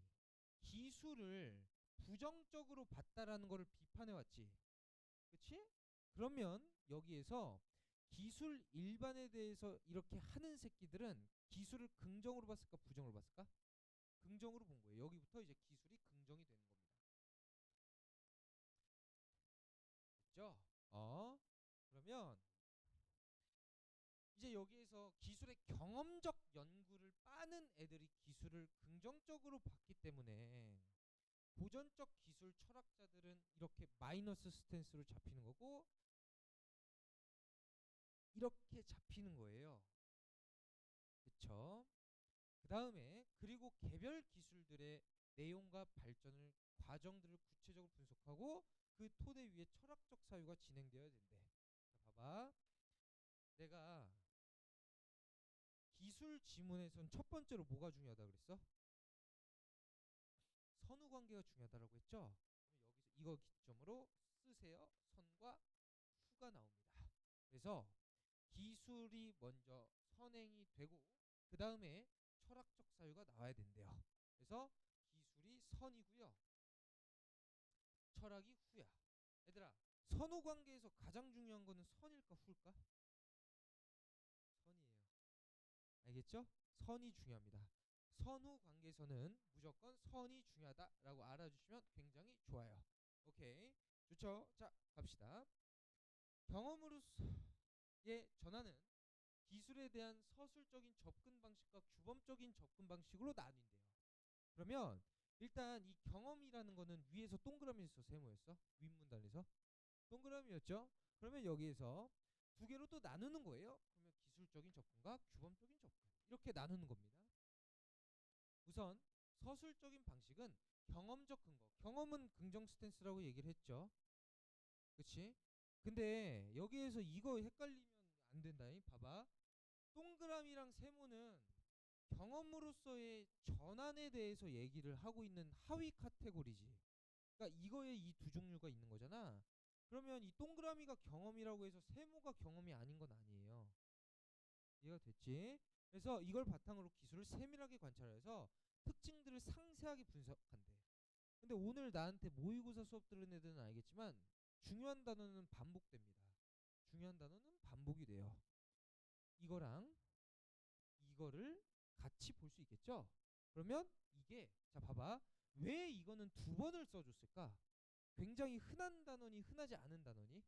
A: 기술을 부정적으로 봤다라는 것을 비판해왔지. 그치? 그러면 여기에서 기술 일반에 대해서 이렇게 하는 새끼들은 기술을 긍정으로 봤을까 부정으로 봤을까? 긍정으로 본 거예요. 여기부터 이제 기술이 긍정이 되는 겁니다. 됐죠? 그러면 이제 여기에서 기술의 경험적 연구를 빠는 애들이 기술을 긍정적으로 봤기 때문에 고전적 기술 철학자들은 이렇게 마이너스 스탠스로 잡히는 거고 이렇게 잡히는 거예요. 그쵸? 그 다음에 그리고 개별 기술들의 내용과 발전을 과정들을 구체적으로 분석하고 그 토대 위에 철학적 사유가 진행되어야 된대. 자, 봐봐. 내가 기술 지문에선 첫 번째로 뭐가 중요하다 그랬어? 선후 관계가 중요하다라고 했죠? 그럼 여기서 이거 기점으로 쓰세요. 선과 후가 나옵니다. 그래서 기술이 먼저 선행이 되고 그 다음에 철학적 사유가 나와야 된대요. 그래서 기술이 선이고요. 철학이 후야. 얘들아, 선후 관계에서 가장 중요한 거는 선일까 후일까? 선이에요. 알겠죠? 선이 중요합니다. 선후 관계에서는 무조건 선이 중요하다라고 알아주시면 굉장히 좋아요. 오케이. 좋죠? 자, 갑시다. 경험으로의 전환은 기술에 대한 서술적인 접근 방식과 규범적인 접근 방식으로 나뉜대요. 그러면 일단 이 경험이라는 거는 위에서 동그라미에서 세모였어. 윗문단에서 동그라미였죠. 그러면 여기에서 두 개로 또 나누는 거예요. 그러면 기술적인 접근과 규범적인 접근 이렇게 나누는 겁니다. 우선 서술적인 방식은 경험적 근거. 경험은 긍정 스탠스라고 얘기를 했죠. 그치? 근데 여기에서 이거 헷갈리면 안 된다. 봐봐. 동그라미랑 세모는 경험으로서의 전환에 대해서 얘기를 하고 있는 하위 카테고리지. 그러니까 이거에 이 두 종류가 있는 거잖아. 그러면 이 동그라미가 경험이라고 해서 세모가 경험이 아닌 건 아니에요. 이해가 됐지? 그래서 이걸 바탕으로 기술을 세밀하게 관찰해서 특징들을 상세하게 분석한대. 근데 오늘 나한테 모의고사 수업 들은 애들은 알겠지만 중요한 단어는 반복됩니다. 중요한 단어는 반복이 돼요. 이거랑 이거를 같이 볼 수 있겠죠? 그러면 이게 자 봐봐. 왜 이거는 두 번을 써줬을까? 굉장히 흔한 단어니 흔하지 않은 단어니?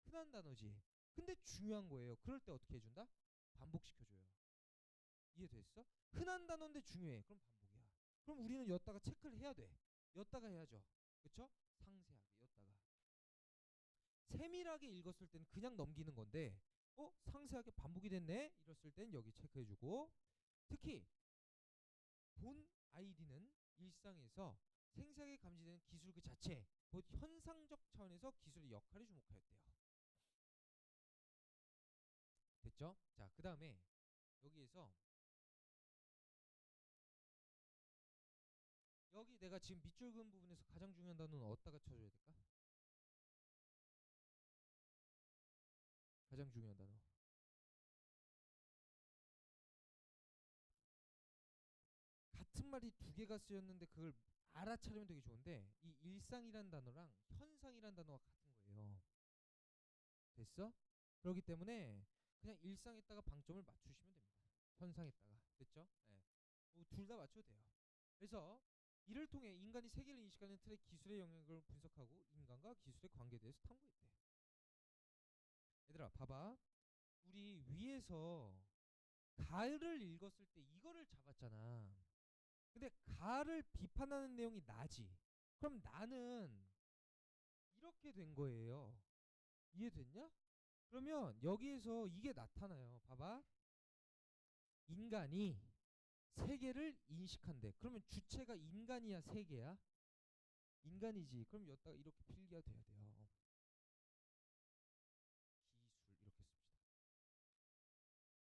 A: 흔한 단어지. 근데 중요한 거예요. 그럴 때 어떻게 해준다? 반복시켜줘요. 이해됐어? 흔한 단어인데 중요해. 그럼 반복이야. 그럼 우리는 엿다가 체크를 해야 돼. 엿다가 해야죠. 그쵸? 상세하게 엿다가. 세밀하게 읽었을 때는 그냥 넘기는 건데 상세하게 반복이 됐네? 이랬을 땐 여기 체크해주고 특히 본 아이디는 일상에서 생생하게 감지되는 기술 그 자체 곧 현상적 차원에서 기술의 역할에 주목하였대요. 됐죠? 자, 그 다음에 여기에서 여기 내가 지금 밑줄 그은 부분에서 가장 중요한 단어는 어디다가 쳐줘야 될까? 가장 중요한 단어. 같은 말이 두 개가 쓰였는데 그걸 알아차리면 되게 좋은데 이 일상이란 단어랑 현상이란 단어가 같은 거예요. 됐어? 그렇기 때문에 그냥 일상에다가 방점을 맞추시면 됩니다. 현상에다가. 됐죠? 네. 둘 다 맞춰도 돼요. 그래서 이를 통해 인간이 세계를 인식하는 틀의 기술의 영역을 분석하고 인간과 기술의 관계에 대해서 탐구했대. 얘들아 봐봐. 우리 위에서 가을을 읽었을 때 이거를 잡았잖아. 근데 가을을 비판하는 내용이 나지. 그럼 나는 이렇게 된 거예요. 이해됐냐? 그러면 여기에서 이게 나타나요. 봐봐. 인간이 세계를 인식한대. 그러면 주체가 인간이야, 세계야? 인간이지. 그럼 여기다가 이렇게 필기가 돼야 돼요. 기술 이렇게 씁시다.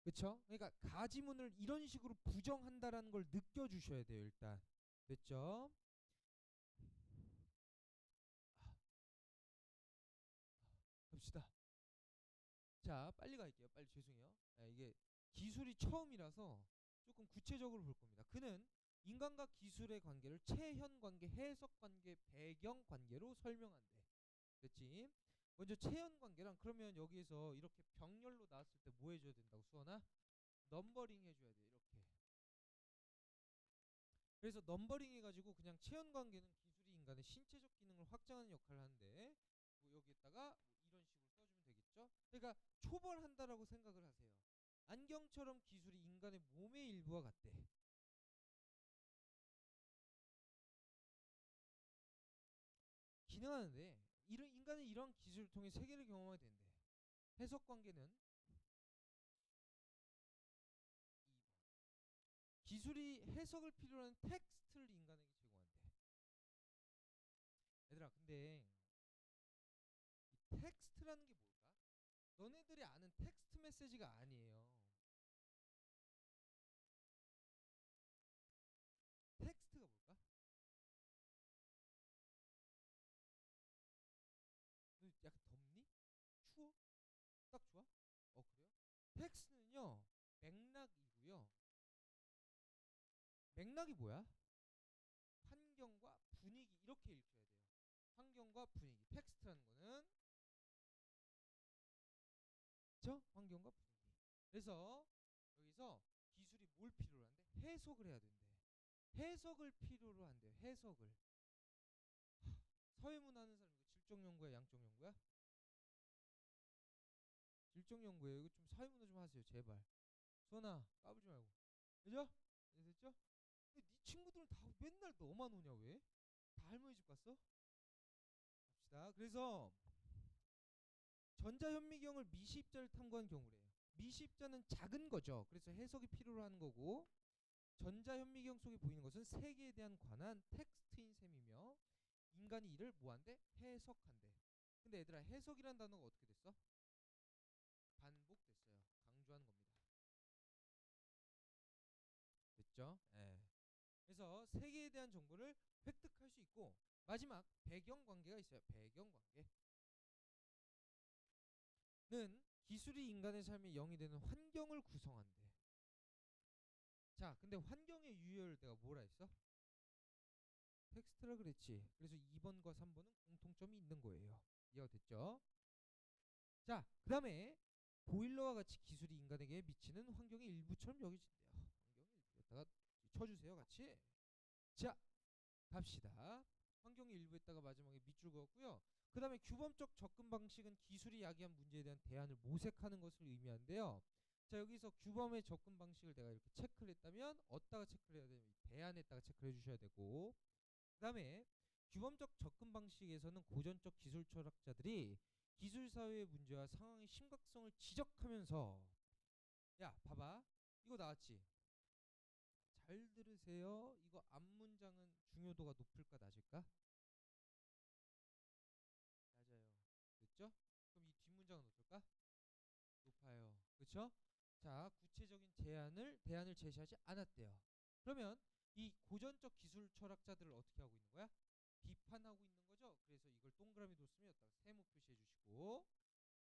A: 그쵸? 그러니까 가지문을 이런 식으로 부정한다라는 걸 느껴주셔야 돼요. 일단. 됐죠? 갑시다. 자, 빨리 갈게요. 빨리 죄송해요. 이게 기술이 처음이라서 조금 구체적으로 볼 겁니다. 그는 인간과 기술의 관계를 체현 관계, 해석 관계, 배경 관계로 설명한대. 됐지? 먼저 체현 관계랑 그러면 여기에서 이렇게 병렬로 나왔을 때 뭐 해줘야 된다고 수원아? 넘버링 해줘야 돼. 이렇게. 그래서 넘버링 해가지고 그냥 체현 관계는 기술이 인간의 신체적 기능을 확장하는 역할을 하는데 뭐 여기에다가 뭐 이런 식으로 써주면 되겠죠? 그러니까 초벌한다라고 생각을 하세요. 안경처럼 기술이 인간의 몸의 일부와 같대. 기능하는데 인간은 이런 기술을 통해 세계를 경험하게 된대. 해석 관계는 2번. 기술이 해석을 필요로 하는 텍스트를 인간에게 제공한대. 얘들아 근데 이 텍스트라는 게 뭘까? 너네들이 아는 텍스트 메시지가 아니에요. 텍스트가 뭘까? 너 약간 덥니? 추워? 딱 좋아? 그래요? 텍스트는요 맥락이고요. 맥락이 뭐야? 환경과 분위기 이렇게 읽혀야 돼요. 환경과 분위기. 텍스트라는 거는 그쵸? 환경과 분위기. 그래서 여기서 기술이 뭘 필요로 한대? 해석을 해야 된대. 해석을 필요로 한대요. 해석을. 사회문 하는 사람 이거 질적 연구야, 양적 연구야? 질적 연구예요. 이거 좀 사회문화 좀 하세요, 제발. 수원아, 까불지 말고. 그죠? 이제 됐죠? 근데 네 친구들은 다 맨날 너만 오냐 왜? 다 할머니 집 갔어? 갑시다. 그래서 전자현미경을 미시입자를 탐구한 경우래요. 미시입자는 작은 거죠. 그래서 해석이 필요로 하는 거고, 전자현미경 속에 보이는 것은 세계에 대한 관한 텍스트인 셈이며 인간이 이를 뭐한대? 해석한대. 근데 얘들아, 해석이란 단어가 어떻게 됐어? 반복됐어요. 강조하는 겁니다. 됐죠? 예. 그래서 세계에 대한 정보를 획득할 수 있고, 마지막 배경관계가 있어요. 배경관계는 기술이 인간의 삶에 영이 되는 환경을 구성한대. 자, 근데 환경의 유형을 내가 뭐라 했어? 텍스트라 그랬지. 그래서 2번과 3번은 공통점이 있는 거예요. 이해가 됐죠? 자, 그 다음에 보일러와 같이 기술이 인간에게 미치는 환경의 일부처럼 여겨진대요. 환경의 일부에다가 쳐주세요, 같이. 자, 갑시다. 환경의 일부에다가 마지막에 밑줄 그었고요. 그 다음에 규범적 접근 방식은 기술이 야기한 문제에 대한 대안을 모색하는 것을 의미하는데요. 자, 여기서 규범의 접근 방식을 내가 이렇게 체크를 했다면 어디다가 체크를 해야 되냐면 대안에다가 체크를 해주셔야 되고, 그 다음에 규범적 접근 방식에서는 고전적 기술 철학자들이 기술 사회의 문제와 상황의 심각성을 지적하면서, 야 봐봐, 이거 나왔지? 잘 들으세요. 이거 앞문장은 중요도가 높을까 낮을까? 낮아요. 됐죠? 그럼 이 뒷문장은 어떨까? 높아요. 그렇죠? 자, 구체적인 대안을 제시하지 않았대요. 그러면 이 고전적 기술 철학자들을 어떻게 하고 있는 거야? 비판하고 있는 거죠. 그래서 이걸 동그라미로 쓰면 세모 표시해 주시고,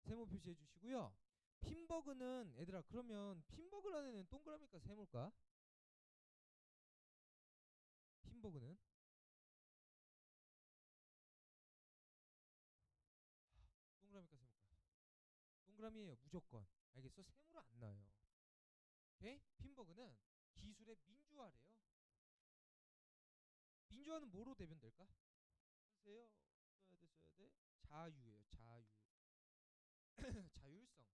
A: 세모 표시해 주시고요. 핀버그는 얘들아, 그러면 핀버그라는 애는 동그라미일까 세모일까? 핀버그는 동그라미일까 세모일까? 동그라미예요, 무조건. 알겠어? 세모로 안 나와요. 오케이? 핀버그는 기술의 민주화래요. 민주화는 뭐로 대변될까? 쓰세요. 써야 돼. 자유예요. 자유. 자율성.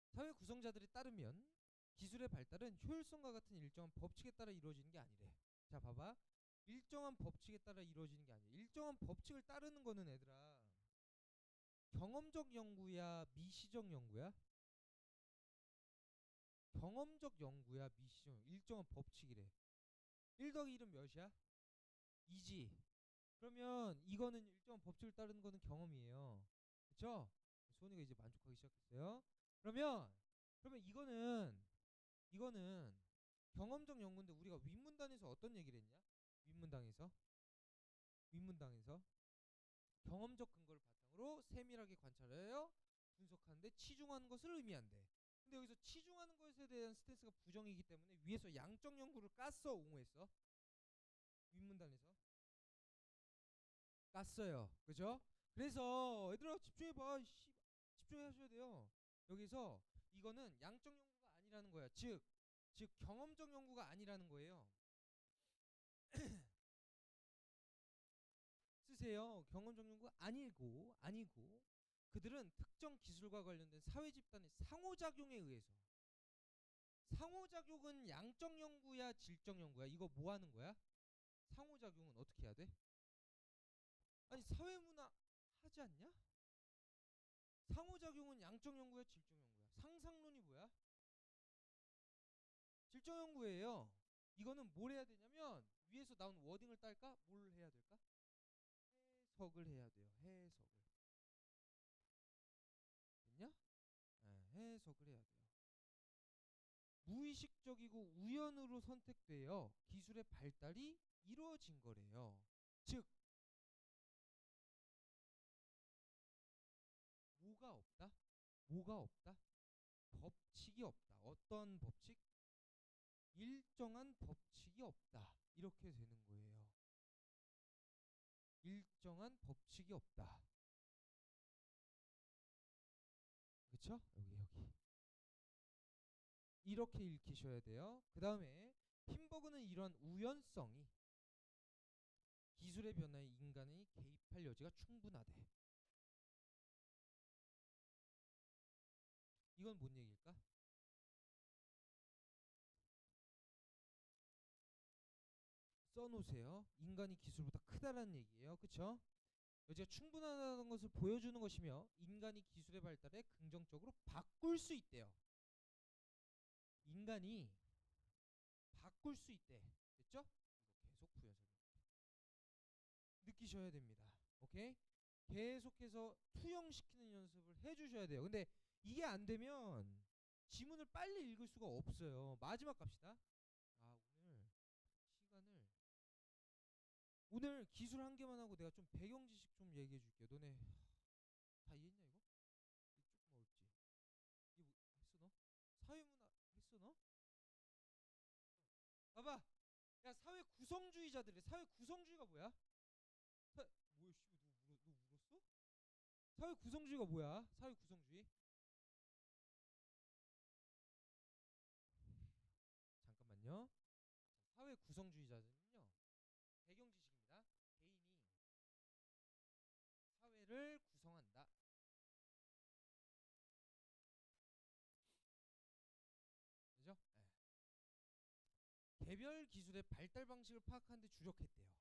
A: 사회 구성자들에 따르면 기술의 발달은 효율성과 같은 일정한 법칙에 따라 이루어지는 게 아니래. 자, 봐봐. 일정한 법칙에 따라 이루어지는 게 아니야. 일정한 법칙을 따르는 거는 얘들아, 경험적 연구야, 미시적 연구야? 경험적 연구야, 미시적 연구. 일정한 법칙이래. 1 더하기 1은 몇이야? 2지. 그러면 이거는 일정한 법칙을 따르는 거는 경험이에요. 그쵸? 소은이가 이제 만족하기 시작했어요. 그러면 이거는 경험적 연구인데 우리가 윗문단에서 어떤 얘기를 했냐? 윗문단에서 경험적 근거를 바탕으로 세밀하게 관찰하여 분석하는데 치중하는 것을 의미한대. 근데 여기서 치중하는 것에 대한 스탠스가 부정이기 때문에 위에서 양적 연구를 깠어, 옹호했어? 윗문단에서 깠어요. 그죠? 그래서 얘들아 집중해봐. 집중하셔야 돼요. 여기서 이거는 양적 연구가 아니라는 거야. 즉 경험적 연구가 아니라는 거예요. 쓰세요. 경험적 연구가 아니고 그들은 특정 기술과 관련된 사회 집단의 상호작용에 의해서, 상호작용은 양적 연구야 질적 연구야? 이거 뭐 하는 거야? 상호작용은 어떻게 해야 돼? 아니 사회문화 하지 않냐? 상호작용은 양적 연구야 질적 연구야? 상상론이 뭐야? 질적 연구예요. 이거는 뭘 해야 되냐면 위에서 나온 워딩을 딸까? 뭘 해야 될까? 해석을 해야 돼요. 해석을. 됐냐? 네, 해석을 해야 돼요. 무의식적이고 우연으로 선택되어 기술의 발달이 이루어진 거래요. 즉 뭐가 없다? 뭐가 없다? 법칙이 없다. 어떤 법칙? 일정한 법칙이 없다. 이렇게 되는 거예요. 일정한 법칙이 없다. 그쵸? 여기 이렇게 읽히셔야 돼요. 그 다음에 핀버그는 이런 우연성이 기술의 변화에 인간이 개입할 여지가 충분하대. 이건 뭔 얘기일까? 써놓으세요. 인간이 기술보다 크다라는 얘기예요. 그쵸? 여지가 충분하다는 것을 보여주는 것이며 인간이 기술의 발달에 긍정적으로 바꿀 수 있대요. 인간이 바꿀 수 있대. 됐죠? 이거 계속 구현설명 느끼셔야 됩니다. 오케이? 계속해서 투영시키는 연습을 해주셔야 돼요. 근데 이게 안 되면 지문을 빨리 읽을 수가 없어요. 마지막 갑시다. 시간을 오늘 기술 한 개만 하고 내가 좀 배경 지식 좀 얘기해 줄게요. 너네 다 이해했냐 이거? 이거 조금 어렵지. 이게 뭐 했어 너? 사회문화 했어 너? 봐봐. 야 사회 구성주의자들이 사회 구성주의가 뭐야? 뭐야 씨발 너 울었어? 사회 구성주의가 뭐야? 사회 구성주의? 잠깐만요. 사회 구성주의자들은요. 배경 지식입니다. 개인이 사회를 구성한다. 그죠? 네. 개별 기술의 발달 방식을 파악하는 데 주력했대요.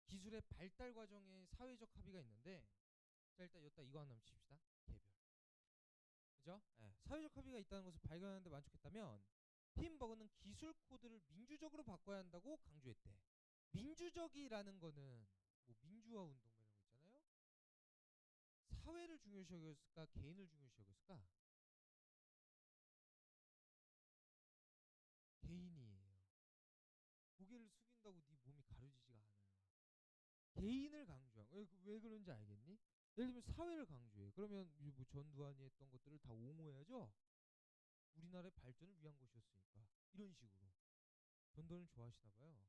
A: 기술의 발달 과정에 사회적 합의가 있는데 자 일단 여기다 이거 하나 칩시다. 개별. 그죠? 네. 사회적 합의가 있다는 것을 발견하는데 만족했다면 핀버그는 기술 코드를 민주적으로 바꿔야 한다고 강조했대. 민주적이라는 거는 뭐 민주화 운동 이런 거 있잖아요. 사회를 중요시 여겼을까? 개인을 중요시 여겼을까? 개인이에요. 고개를 숙인다고 네 몸이 가려지지가 않아요. 개인을 강조한 거. 왜 그런지 알겠니? 예를 들면 사회를 강조해. 그러면 뭐 전두환이 했던 것들을 다 옹호해야죠. 우리나라의 발전을 위한 것이었으니까. 이런 식으로. 전두환을 좋아하시나 봐요.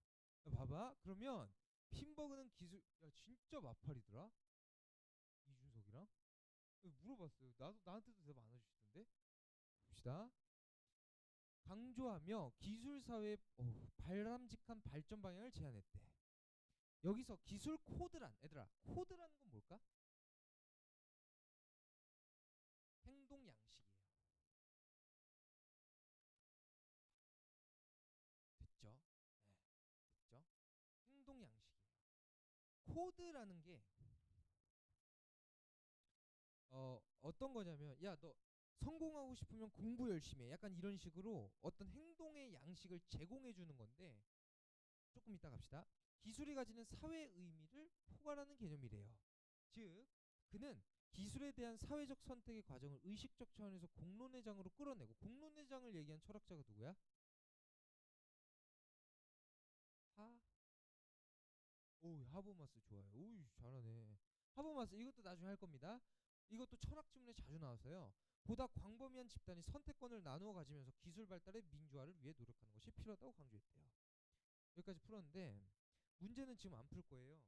A: 봐봐. 그러면 핀버그는 기술 야 진짜 마팔이더라. 이준석이랑 물어봤어요. 나한테도 대답 안 해주시던데. 봅시다. 강조하며 기술 사회의 바람직한 발전 방향을 제안했대. 여기서 기술 코드란 얘들아 코드라는 건 뭘까? 행동 양식이에요. 됐죠? 네, 됐죠? 행동 양식이에요. 코드라는 게 어떤 거냐면 야 너 성공하고 싶으면 공부 열심히 해. 약간 이런 식으로 어떤 행동의 양식을 제공해 주는 건데 조금 이따 갑시다. 기술이 가지는 사회 의미를 포괄하는 개념이래요. 즉 그는 기술에 대한 사회적 선택의 과정을 의식적 차원에서 공론의 장으로 끌어내고 공론의 장을 얘기한 철학자가 누구야? 하 오 하버마스 좋아요. 오 잘하네. 하버마스 이것도 나중에 할 겁니다. 이것도 철학 지문에 자주 나와서요. 보다 광범위한 집단이 선택권을 나누어 가지면서 기술 발달의 민주화를 위해 노력하는 것이 필요하다고 강조했대요. 여기까지 풀었는데 문제는 지금 안 풀 거예요.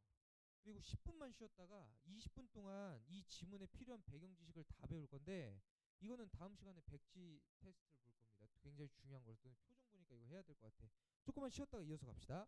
A: 그리고 10분만 쉬었다가 20분 동안 이 지문에 필요한 배경 지식을 다 배울 건데 이거는 다음 시간에 백지 테스트를 볼 겁니다. 굉장히 중요한 거라서 표정 보니까 이거 해야 될 것 같아. 조금만 쉬었다가 이어서 갑시다.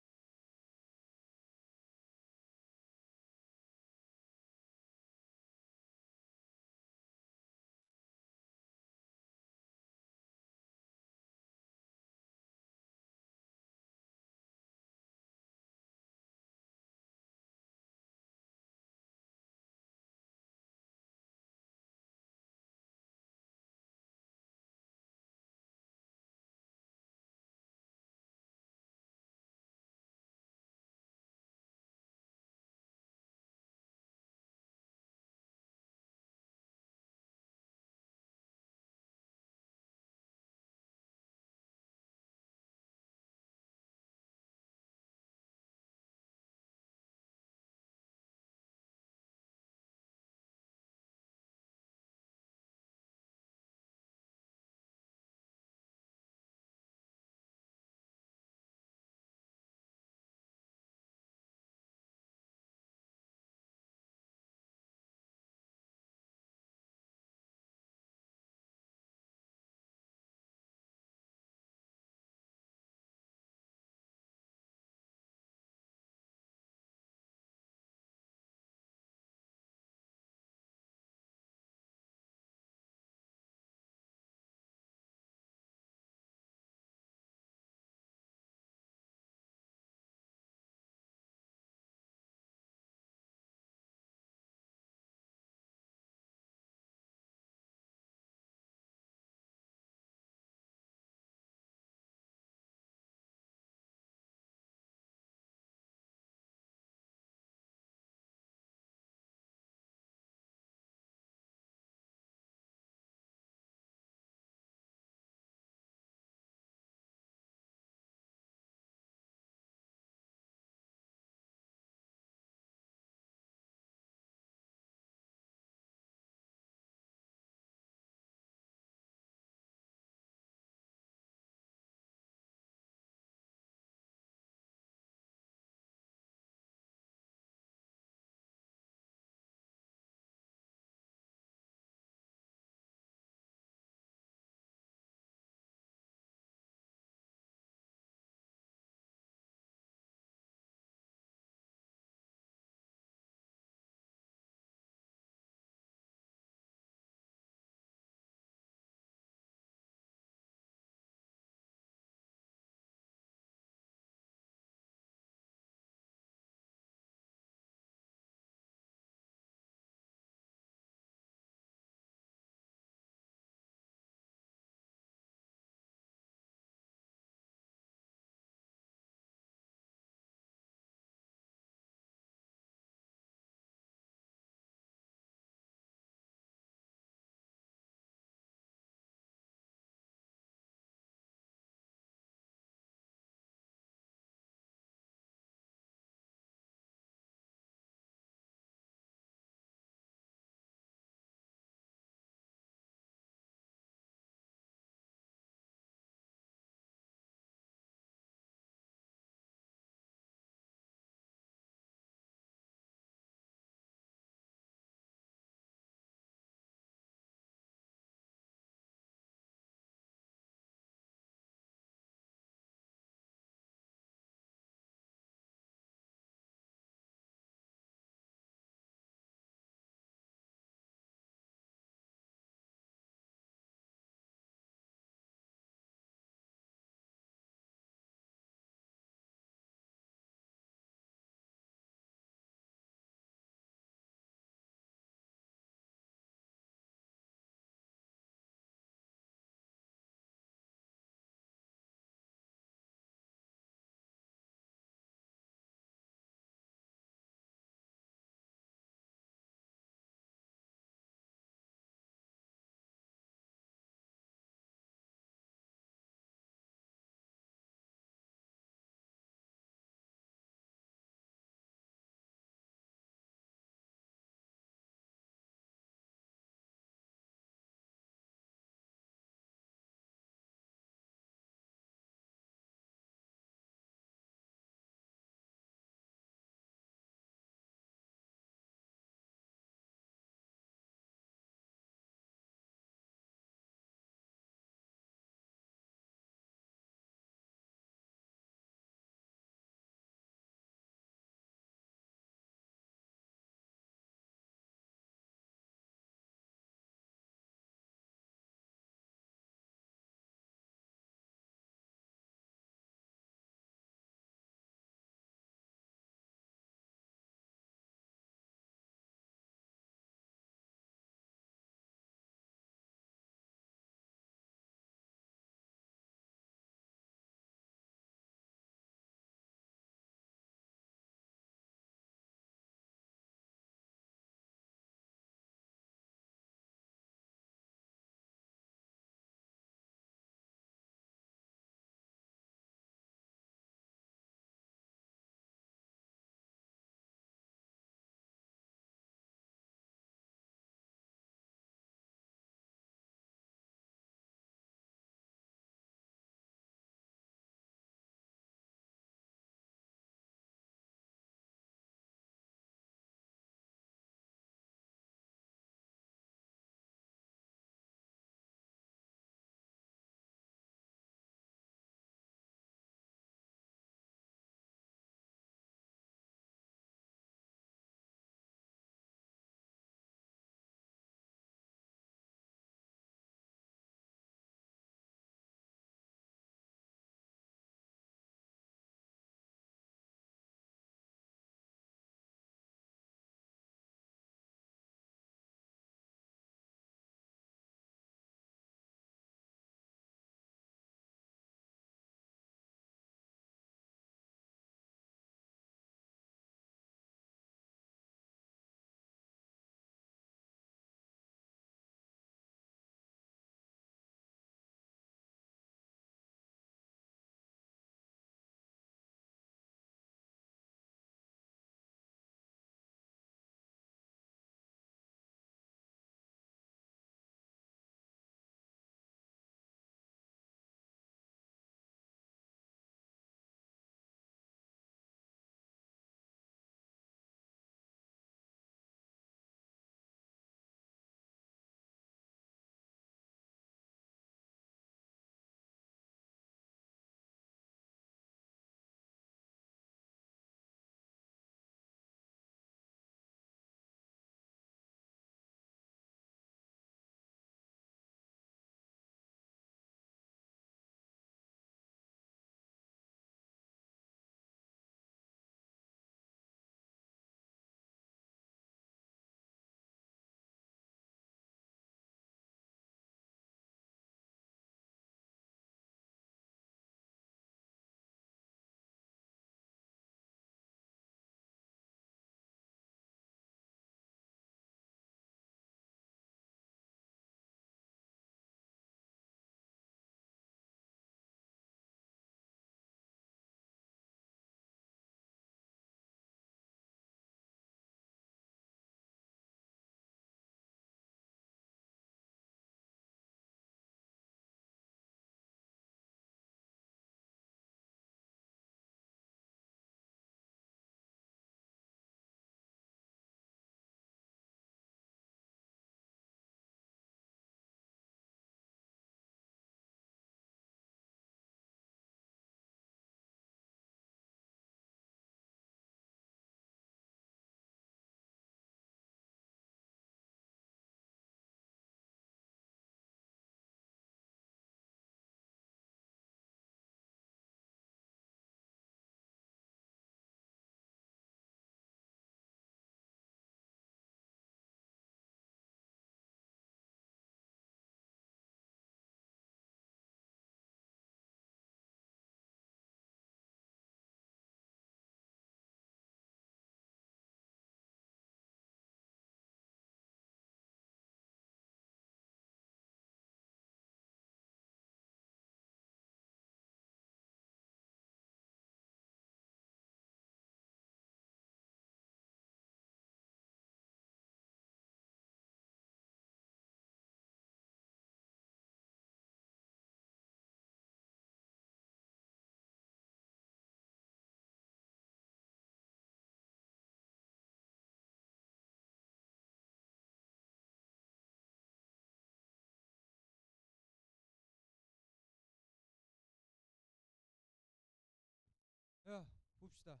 A: 야, 봅시다.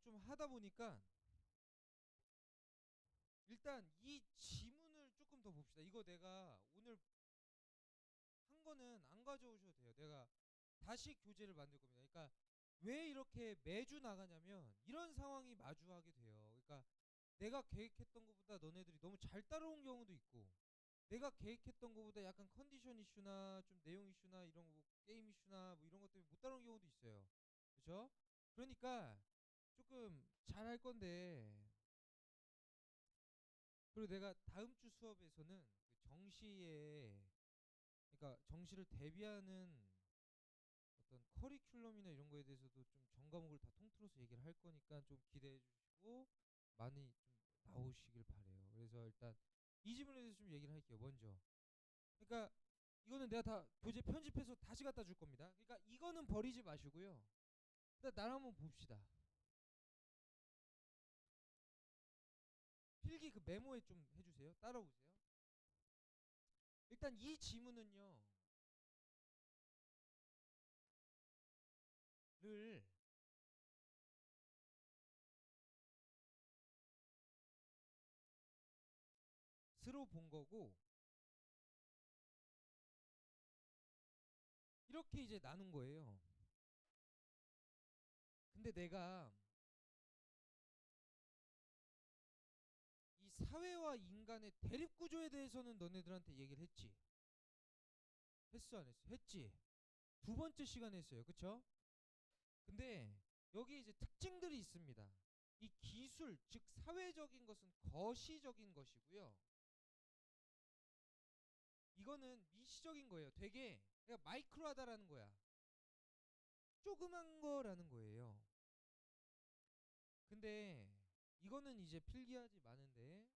A: 좀 하다 보니까 일단 이 지문을 조금 더 봅시다. 이거 내가 오늘 한 거는 안 가져오셔도 돼요. 내가 다시 교재를 만들 겁니다. 그러니까 왜 이렇게 매주 나가냐면 이런 상황이 마주하게 돼요. 그러니까 내가 계획했던 것보다 너네들이 너무 잘 따라온 경우도 있고, 내가 계획했던 것보다 약간 컨디션 이슈나 좀 내용 이슈나 이런 거, 뭐 게임 이슈나 뭐 이런 것 때문에 못 따라온 경우도 있어요. 그렇죠? 그러니까 조금 잘 할 건데, 그리고 내가 다음 주 수업에서는 그 정시에, 그러니까 정시를 대비하는 어떤 커리큘럼이나 이런 거에 대해서도 좀 전 과목을 다 통틀어서 얘기를 할 거니까 좀 기대해 주시고 많이 좀 나오시길 바래요. 그래서 일단 이 지문에 대해서 좀 얘기를 할게요. 먼저, 그러니까 이거는 내가 다 교재 편집해서 다시 갖다 줄 겁니다. 그러니까 이거는 버리지 마시고요. 일단 나랑 한번 봅시다. 필기 그 메모에 좀 해주세요. 따라오세요. 일단 이 지문은요, 를 스로 본 거고, 이렇게 이제 나눈 거예요. 근데 내가 이 사회와 인간의 대립 구조에 대해서는 너네들한테 얘기를 했지. 했어, 안 했어? 했지. 두 번째 시간에 했어요. 그쵸? 근데 여기 이제 특징들이 있습니다. 이 기술, 즉 사회적인 것은 거시적인 것이고요. 이거는 미시적인 거예요. 되게 그러니까 마이크로하다라는 거야. 조그만 거라는 거예요. 근데 이거는 이제 필기하지 마는데,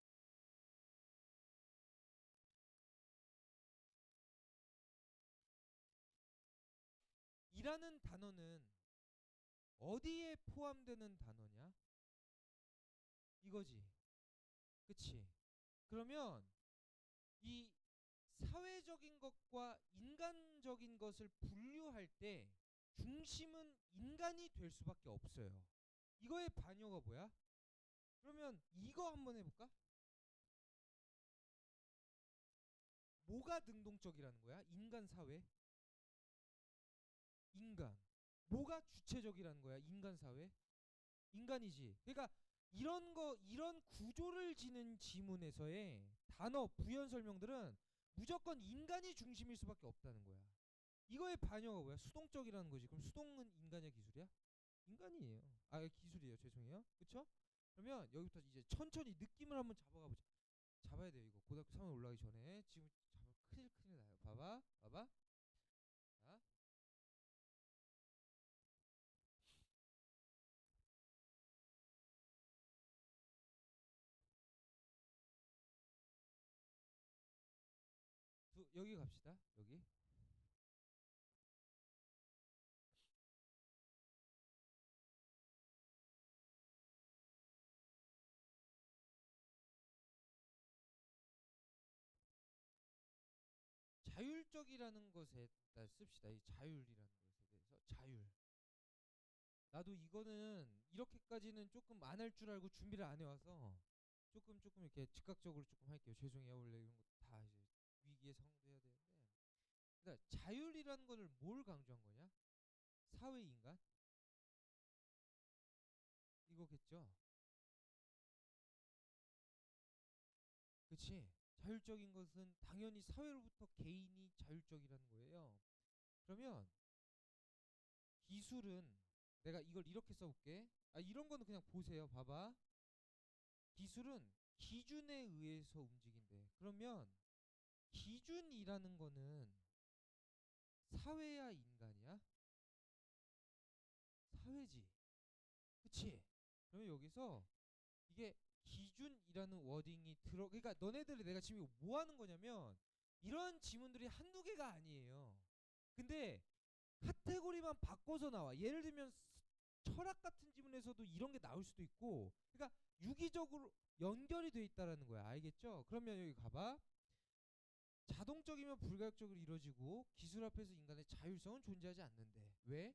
A: 이라는 단어는 어디에 포함되는 단어냐? 이거지. 그치? 그러면 이 사회적인 것과 인간적인 것을 분류할 때 중심은 인간이 될 수밖에 없어요. 이거의 반yo가 뭐야? 그러면 이거 한번 해볼까? 뭐가 능동적이라는 거야? 인간 사회? 인간. 뭐가 주체적이라는 거야? 인간 사회? 인간이지. 그러니까 이런 거, 이런 구조를 지는 지문에서의 단어 부연 설명들은 무조건 인간이 중심일 수밖에 없다는 거야. 이거의 반영가 뭐야? 수동적이라는 거지. 그럼 수동은 인간이야, 기술이야? 인간이에요. 아, 기술이에요. 죄송해요. 그쵸? 그러면 여기부터 이제 천천히 느낌을 한번 잡아가 보자. 잡아야 돼요. 이거 고등학교 3월 올라가기 전에 지금 잡아 큰일 나요. 봐봐, 봐봐. 자, 여기 갑시다. 여기. 자율적이라는 것에다 씁시다. 이 자율이라는 것에 대해서 자율. 나도 이거는 이렇게까지는 조금 안 할 줄 알고 준비를 안 해와서 조금 이렇게 즉각적으로 조금 할게요. 죄송해요. 원래 이런 거 다 이제 위기의 상황도 해야 되는데. 그러니까 자율이라는 거를 뭘 강조한 거냐? 사회 인간? 이거겠죠. 그치? 자율적인 것은 당연히 사회로부터 개인이 자율적이라는 거예요. 그러면 기술은, 내가 이걸 이렇게 써볼게. 아, 이런 거는 그냥 보세요. 봐봐. 기술은 기준에 의해서 움직인대. 그러면 기준이라는 거는 사회야 인간이야? 사회지. 그치? 그러면 여기서 이게 기준이라는 워딩이 그러니까 너네들이, 내가 지금 이거 뭐 하는 거냐면 이런 지문들이 한두 개가 아니에요. 근데 카테고리만 바꿔서 나와. 예를 들면 철학 같은 지문에서도 이런 게 나올 수도 있고, 그러니까 유기적으로 연결이 돼 있다라는 거야. 알겠죠? 그러면 여기 가봐. 자동적이면 불가역적으로 이루어지고 기술 앞에서 인간의 자율성은 존재하지 않는데. 왜?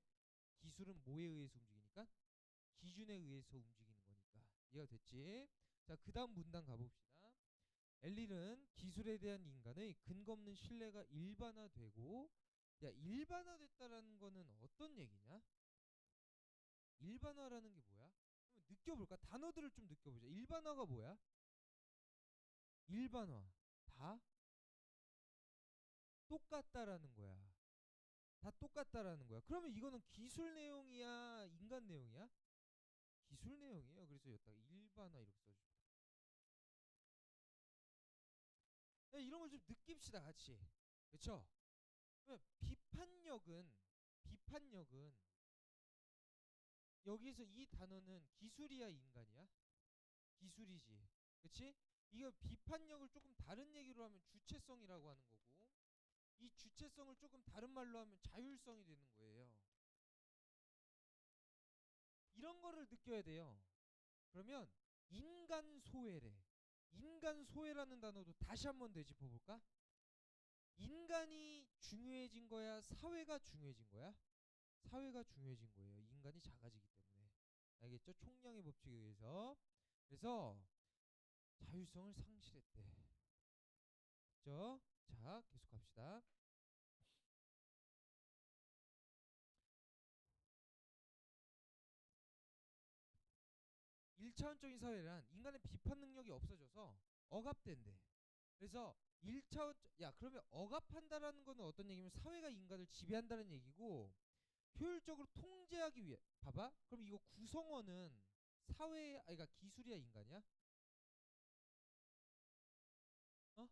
A: 기술은 뭐에 의해서 움직이니까? 기준에 의해서 움직이는 거니까. 이해가 됐지? 자, 그 다음 문단 가봅시다. 엘릴은 기술에 대한 인간의 근거 없는 신뢰가 일반화되고. 야, 일반화됐다라는 거는 어떤 얘기냐? 일반화라는 게 뭐야? 한번 느껴볼까? 단어들을 좀 느껴보자. 일반화가 뭐야? 일반화. 다 똑같다라는 거야. 다 똑같다라는 거야. 그러면 이거는 기술 내용이야? 인간 내용이야? 기술 내용이에요. 그래서 여기다가 일반화 이렇게 써주시면 돼. 이런 걸 좀 느낍시다, 같이. 그쵸? 비판력은 여기서 이 단어는 기술이야, 인간이야? 기술이지. 그치? 이거 비판력을 조금 다른 얘기로 하면 주체성이라고 하는 거고, 이 주체성을 조금 다른 말로 하면 자율성이 되는 거예요. 이런 거를 느껴야 돼요. 그러면 인간 소외래. 인간 소외라는 단어도 다시 한번 되짚어 볼까? 인간이 중요해진 거야? 사회가 중요해진 거야? 사회가 중요해진 거예요. 인간이 작아지기 때문에. 알겠죠? 총량의 법칙에 의해서. 그래서 자율성을 상실했대. 됐죠? 자, 계속 갑시다. 1차원적인 사회란 인간의 비판 능력이 없어져서 억압된대. 그래서 1차원, 야, 그러면 억압한다라는 거는 어떤 얘기냐면 사회가 인간을 지배한다는 얘기고, 효율적으로 통제하기 위해, 봐봐. 그럼 이거 구성원은 사회, 그러니까 기술이야, 인간이야? 어?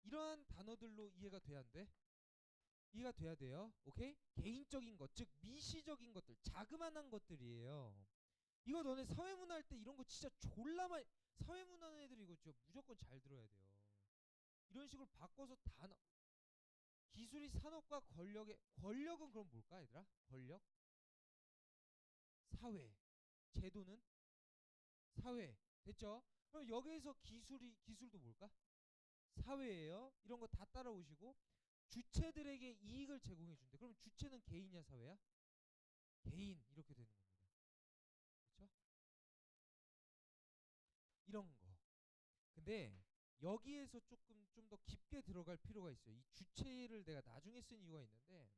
A: 이러한 단어들로 이해가 돼야 안 돼? 이해가 돼야 돼요. 오케이? 개인적인 것, 즉 미시적인 것들, 자그마한 것들이에요. 이거 너네 사회문화 할 때 이런 거 진짜 졸라 많이, 사회문화 애들이 이거 진짜 무조건 잘 들어야 돼요. 이런 식으로 바꿔서 단어, 기술이 산업과 권력의, 권력은 그럼 뭘까, 얘들아? 권력? 사회. 제도는? 사회. 됐죠? 그럼 여기에서 기술도 뭘까? 사회예요. 이런 거 다 따라오시고, 주체들에게 이익을 제공해 준대. 그럼 주체는 개인이야, 사회야? 개인. 이렇게 되는 겁니다. 그렇죠? 이런 거. 근데 여기에서 조금 좀 더 깊게 들어갈 필요가 있어요. 이 주체를 내가 나중에 쓴 이유가 있는데,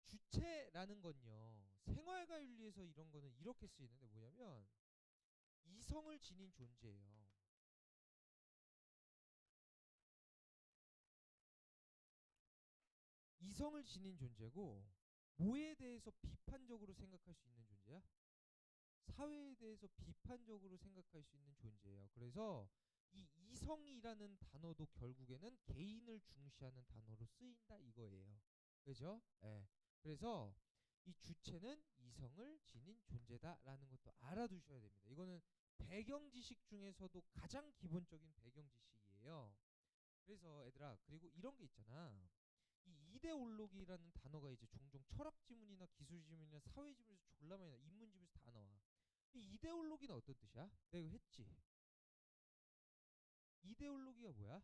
A: 주체라는 건요, 생활과 윤리에서 이런 거는 이렇게 쓰이는데 뭐냐면 이성을 지닌 존재예요. 이성을 지닌 존재고, 뭐에 대해서 비판적으로 생각할 수 있는 존재야? 사회에 대해서 비판적으로 생각할 수 있는 존재예요. 그래서 이 이성이라는 단어도 결국에는 개인을 중시하는 단어로 쓰인다 이거예요. 그죠? 예. 그래서 이 주체는 이성을 지닌 존재다라는 것도 알아두셔야 됩니다. 이거는 배경 지식 중에서도 가장 기본적인 배경 지식이에요. 그래서 얘들아, 그리고 이런 게 있잖아. 이 이데올로기라는 단어가 이제 종종 철학 지문이나 기술 지문이나 사회 지문에서 졸라 많이 나, 인문지문에서 다 나와. 이 이데올로기는 어떤 뜻이야? 내가 이거 했지. 이데올로기가 뭐야?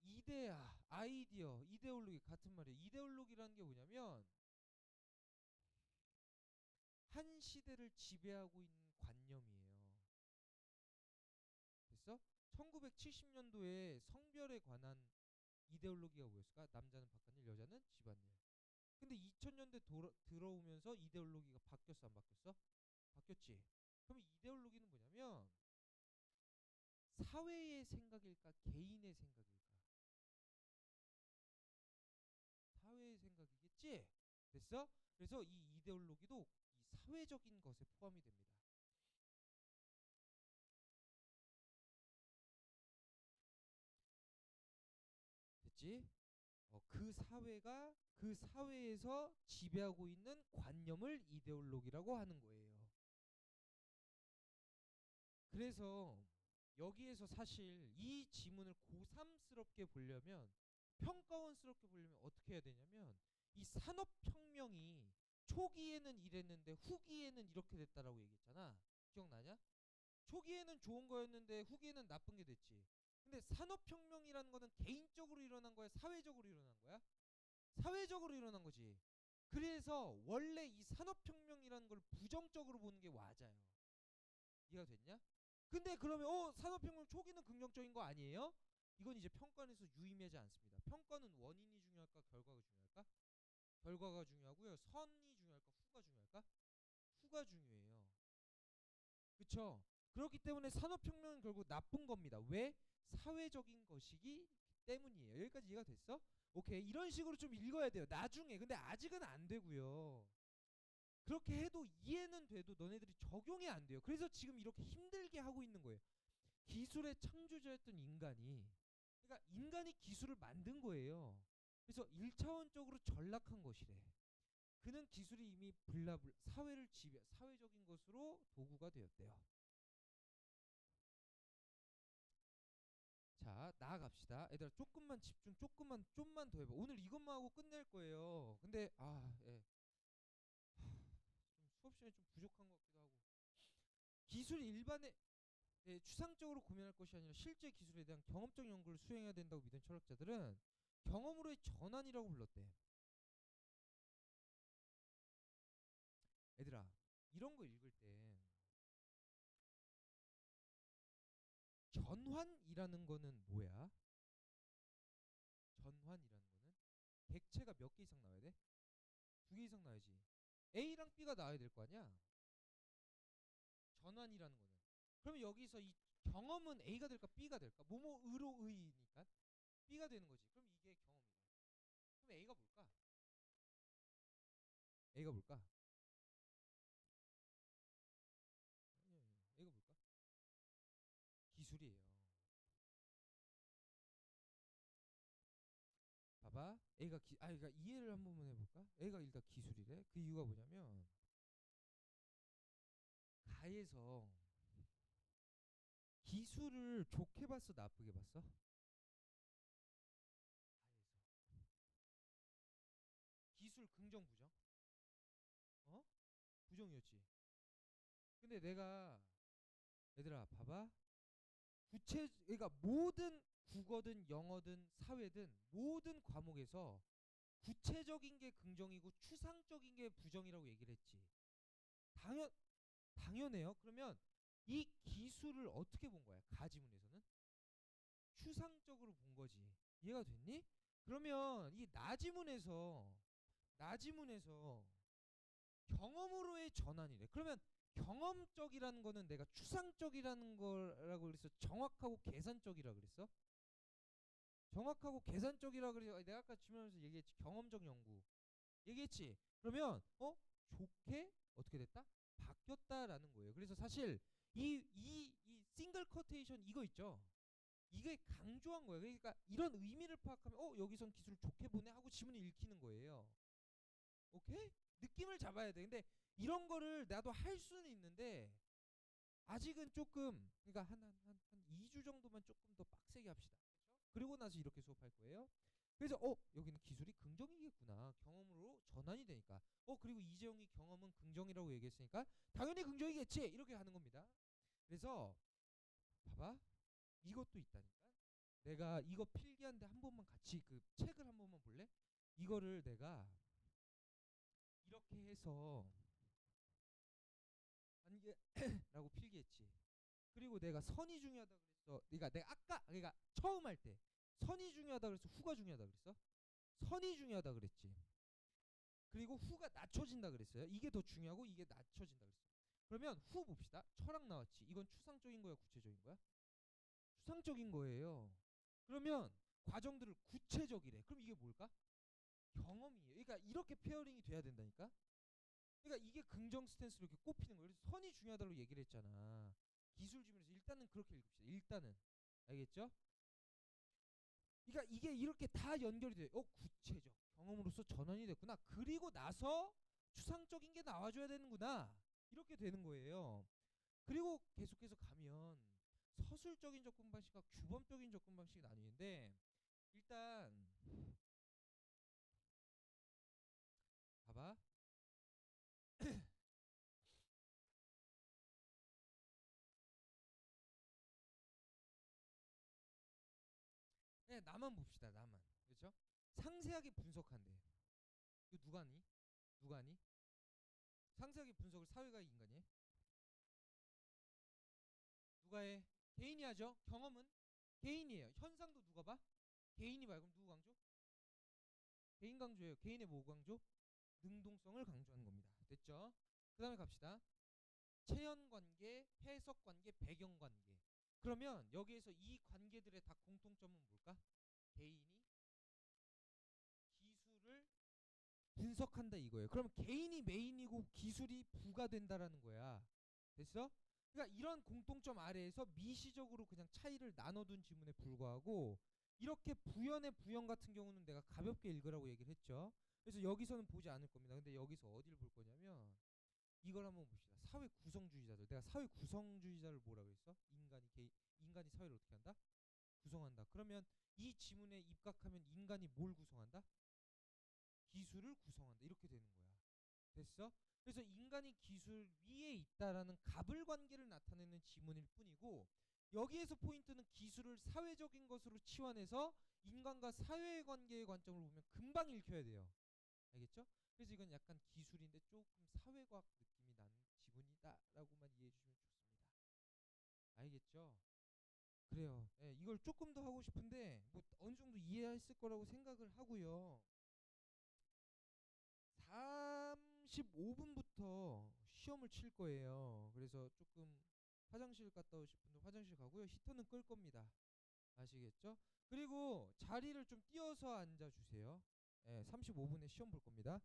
A: 이데아, 아이디어, 이데올로기 같은 말이에요. 이데올로기라는 게 뭐냐면 한 시대를 지배하고 있는 관념이에요. 됐어? 1970년도에 성별에 관한 이데올로기가 뭐였을까? 남자는 바깥일, 여자는 집안일. 근데 2000년대 들어오면서 이데올로기가 바뀌었어, 안 바뀌었어? 바뀌었지. 그럼 이데올로기는 뭐냐면 사회의 생각일까, 개인의 생각일까? 사회의 생각이겠지? 됐어? 그래서 이 이데올로기도 이 사회적인 것에 포함이 됩니다. 됐지? 그 사회에서 지배하고 있는 관념을 이데올로기라고 하는 거예요. 그래서 여기에서 사실 이 지문을 고3스럽게 보려면, 평가원스럽게 보려면 어떻게 해야 되냐면 이 산업혁명이 초기에는 이랬는데 후기에는 이렇게 됐다라고 얘기했잖아. 기억나냐? 초기에는 좋은 거였는데 후기에는 나쁜 게 됐지. 근데 산업혁명이라는 거는 개인적으로 일어난 거야? 사회적으로 일어난 거야? 사회적으로 일어난 거지. 그래서 원래 이 산업혁명이라는 걸 부정적으로 보는 게 맞아요. 이해가 됐냐? 근데 그러면 산업혁명 초기는 긍정적인 거 아니에요? 이건 이제 평가에서 유의미하지 않습니다. 평가는 원인이 중요할까 결과가 중요할까? 결과가 중요하고요. 선이 중요할까 후가 중요할까? 후가 중요해요. 그쵸? 그렇기 때문에 산업혁명은 결국 나쁜 겁니다. 왜? 사회적인 것이기 때문이에요. 여기까지 이해가 됐어? 오케이. 이런 식으로 좀 읽어야 돼요. 나중에. 근데 아직은 안 되고요. 그렇게 해도 이해는 돼도 너네들이 적용이 안 돼요. 그래서 지금 이렇게 힘들게 하고 있는 거예요. 기술의 창조자였던 인간이, 그러니까 인간이 기술을 만든 거예요. 그래서 1차원적으로 전락한 것이래. 그는 기술이 이미 사회를 사회적인 것으로 도구가 되었대요. 자, 나아갑시다. 얘들아, 조금만 집중, 좀만 더 해봐. 오늘 이것만 하고 끝낼 거예요. 근데 예. 좀 수업 시간이 좀 부족한 것 같기도 하고. 기술이 일반의 추상적으로 고민할 것이 아니라 실제 기술에 대한 경험적 연구를 수행해야 된다고 믿은 철학자들은 경험으로의 전환이라고 불렀대. 얘들아, 이런 거 읽을 때 전환이라는 거는 뭐야? 전환이라는 거는 객체가 몇 개 이상 나와야 돼? 2개 이상 나와야지. A랑 B가 나와야 될 거 아니야? 전환이라는 거는. 그러면 여기서 이 경험은 A가 될까 B가 될까? 뭐뭐의로 의니까 B가 되는 거지. 그럼 이게 경험이고. 그럼 A가 뭘까? A가 뭘까? A가 뭘까? 기술이에요. 봐봐. 그러니까 이해를 한 번만 해볼까? A가 일단 기술이래. 그 이유가 뭐냐면 가에서 기술을 좋게 봤어, 나쁘게 봤어? 가에서 기술 긍정 부정? 어? 부정이었지. 근데 내가 얘들아 봐봐. 그러니까 모든 국어든 영어든 사회든 모든 과목에서 구체적인 게 긍정이고 추상적인 게 부정이라고 얘기를 했지. 당연 당연해요. 그러면 이 기술을 어떻게 본 거야? 가지문에서는 추상적으로 본 거지. 이해가 됐니? 그러면 이 나지문에서 경험으로의 전환이래. 그러면 경험적이라는 거는 내가 추상적이라는 거라고 그랬어? 정확하고 계산적이라 그랬어? 정확하고 계산적이라 그래서 내가 아까 질문하면서 얘기했지. 경험적 연구 얘기했지. 그러면 좋게 어떻게 됐다? 바뀌었다라는 거예요. 그래서 사실 이 싱글 커테이션 이거 있죠. 이게 강조한 거예요. 그러니까 이런 의미를 파악하면 여기선 기술을 좋게 보네 하고 지문이 읽히는 거예요. 오케이? 느낌을 잡아야 돼. 근데 이런 거를 나도 할 수는 있는데 아직은 조금, 그러니까 한 2주 정도만 조금 더 빡세게 합시다. 그렇죠? 그리고 나서 이렇게 수업할 거예요. 그래서 여기는 기술이 긍정이겠구나. 경험으로 전환이 되니까. 그리고 이재용이 경험은 긍정이라고 얘기했으니까 당연히 긍정이겠지. 이렇게 가는 겁니다. 그래서 봐봐. 이것도 있다니까. 내가 이거 필기한데 한 번만 같이 그 책을 한 번만 볼래? 이거를 내가 이렇게 해서 관계라고 필기했지. 그리고 내가 선이 중요하다 그랬어. 그러니까 내가 아까 그러니까 처음 할 때 선이 중요하다 그랬어. 후가 중요하다 그랬어. 선이 중요하다 그랬지. 그리고 후가 낮춰진다 그랬어요. 이게 더 중요하고 이게 낮춰진다 그랬어. 그러면 후 봅시다. 철학 나왔지. 이건 추상적인 거야, 구체적인 거야? 추상적인 거예요. 그러면 과정들을 구체적이래. 그럼 이게 뭘까? 경험이에요. 그러니까 이렇게 페어링이 돼야 된다니까. 그러니까 이게 긍정 스탠스로 이렇게 꼽히는 거예요. 그래서 선이 중요하다고 얘기를 했잖아. 기술 주문에서 일단은 그렇게 읽읍시다. 일단은 알겠죠? 그러니까 이게 이렇게 다 연결이 돼. 구체적 경험으로서 전환이 됐구나. 그리고 나서 추상적인 게 나와줘야 되는구나. 이렇게 되는 거예요. 그리고 계속해서 가면 서술적인 접근 방식과 규범적인 접근 방식이 나뉘는데 일단 봐봐. 그냥 나만 봅시다. 나만. 그렇죠? 상세하게 분석한대. 이거 누가 하니? 누가 하니? 상세하게 분석을 사회가 인간이 해? 누가 해? 개인이 하죠. 경험은 개인이에요. 현상도 누가 봐? 개인이 봐. 그럼 누구 강조? 개인 강조예요. 개인의 뭐 강조? 능동성을 강조하는 겁니다. 됐죠? 그 다음에 갑시다. 체현 관계, 해석 관계, 배경 관계. 그러면 여기에서 이 관계들의 다 공통점은 뭘까? 개인이 기술을 분석한다 이거예요. 그럼 개인이 메인이고 기술이 부가 된다라는 거야. 됐어? 그러니까 이런 공통점 아래에서 미시적으로 그냥 차이를 나눠둔 지문에 불과하고, 이렇게 부연의 부연 같은 경우는 내가 가볍게 읽으라고 얘기를 했죠. 그래서 여기서는 보지 않을 겁니다. 근데 여기서 어디를 볼 거냐면 이걸 한번 봅시다. 사회 구성주의자들. 내가 사회 구성주의자를 뭐라고 했어? 인간이 사회를 어떻게 한다? 구성한다. 그러면 이 지문에 입각하면 인간이 뭘 구성한다? 기술을 구성한다. 이렇게 되는 거야. 됐어? 그래서 인간이 기술 위에 있다라는 갑을 관계를 나타내는 지문일 뿐이고, 여기에서 포인트는 기술을 사회적인 것으로 치환해서 인간과 사회의 관계의 관점을 보면 금방 읽혀야 돼요. 알겠죠? 그래서 이건 약간 기술인데 조금 사회과학 느낌이 나는 지문이다라고만 이해해 주시면 좋습니다. 알겠죠? 그래요. 예, 이걸 조금 더 하고 싶은데 뭐 어느 정도 이해했을 거라고 생각을 하고요. 35분부터 시험을 칠 거예요. 그래서 조금 화장실 갔다 오실 분들 화장실 가고요. 히터는 끌 겁니다. 아시겠죠? 그리고 자리를 좀 띄어서 앉아 주세요. 예, 35분에 시험 볼 겁니다.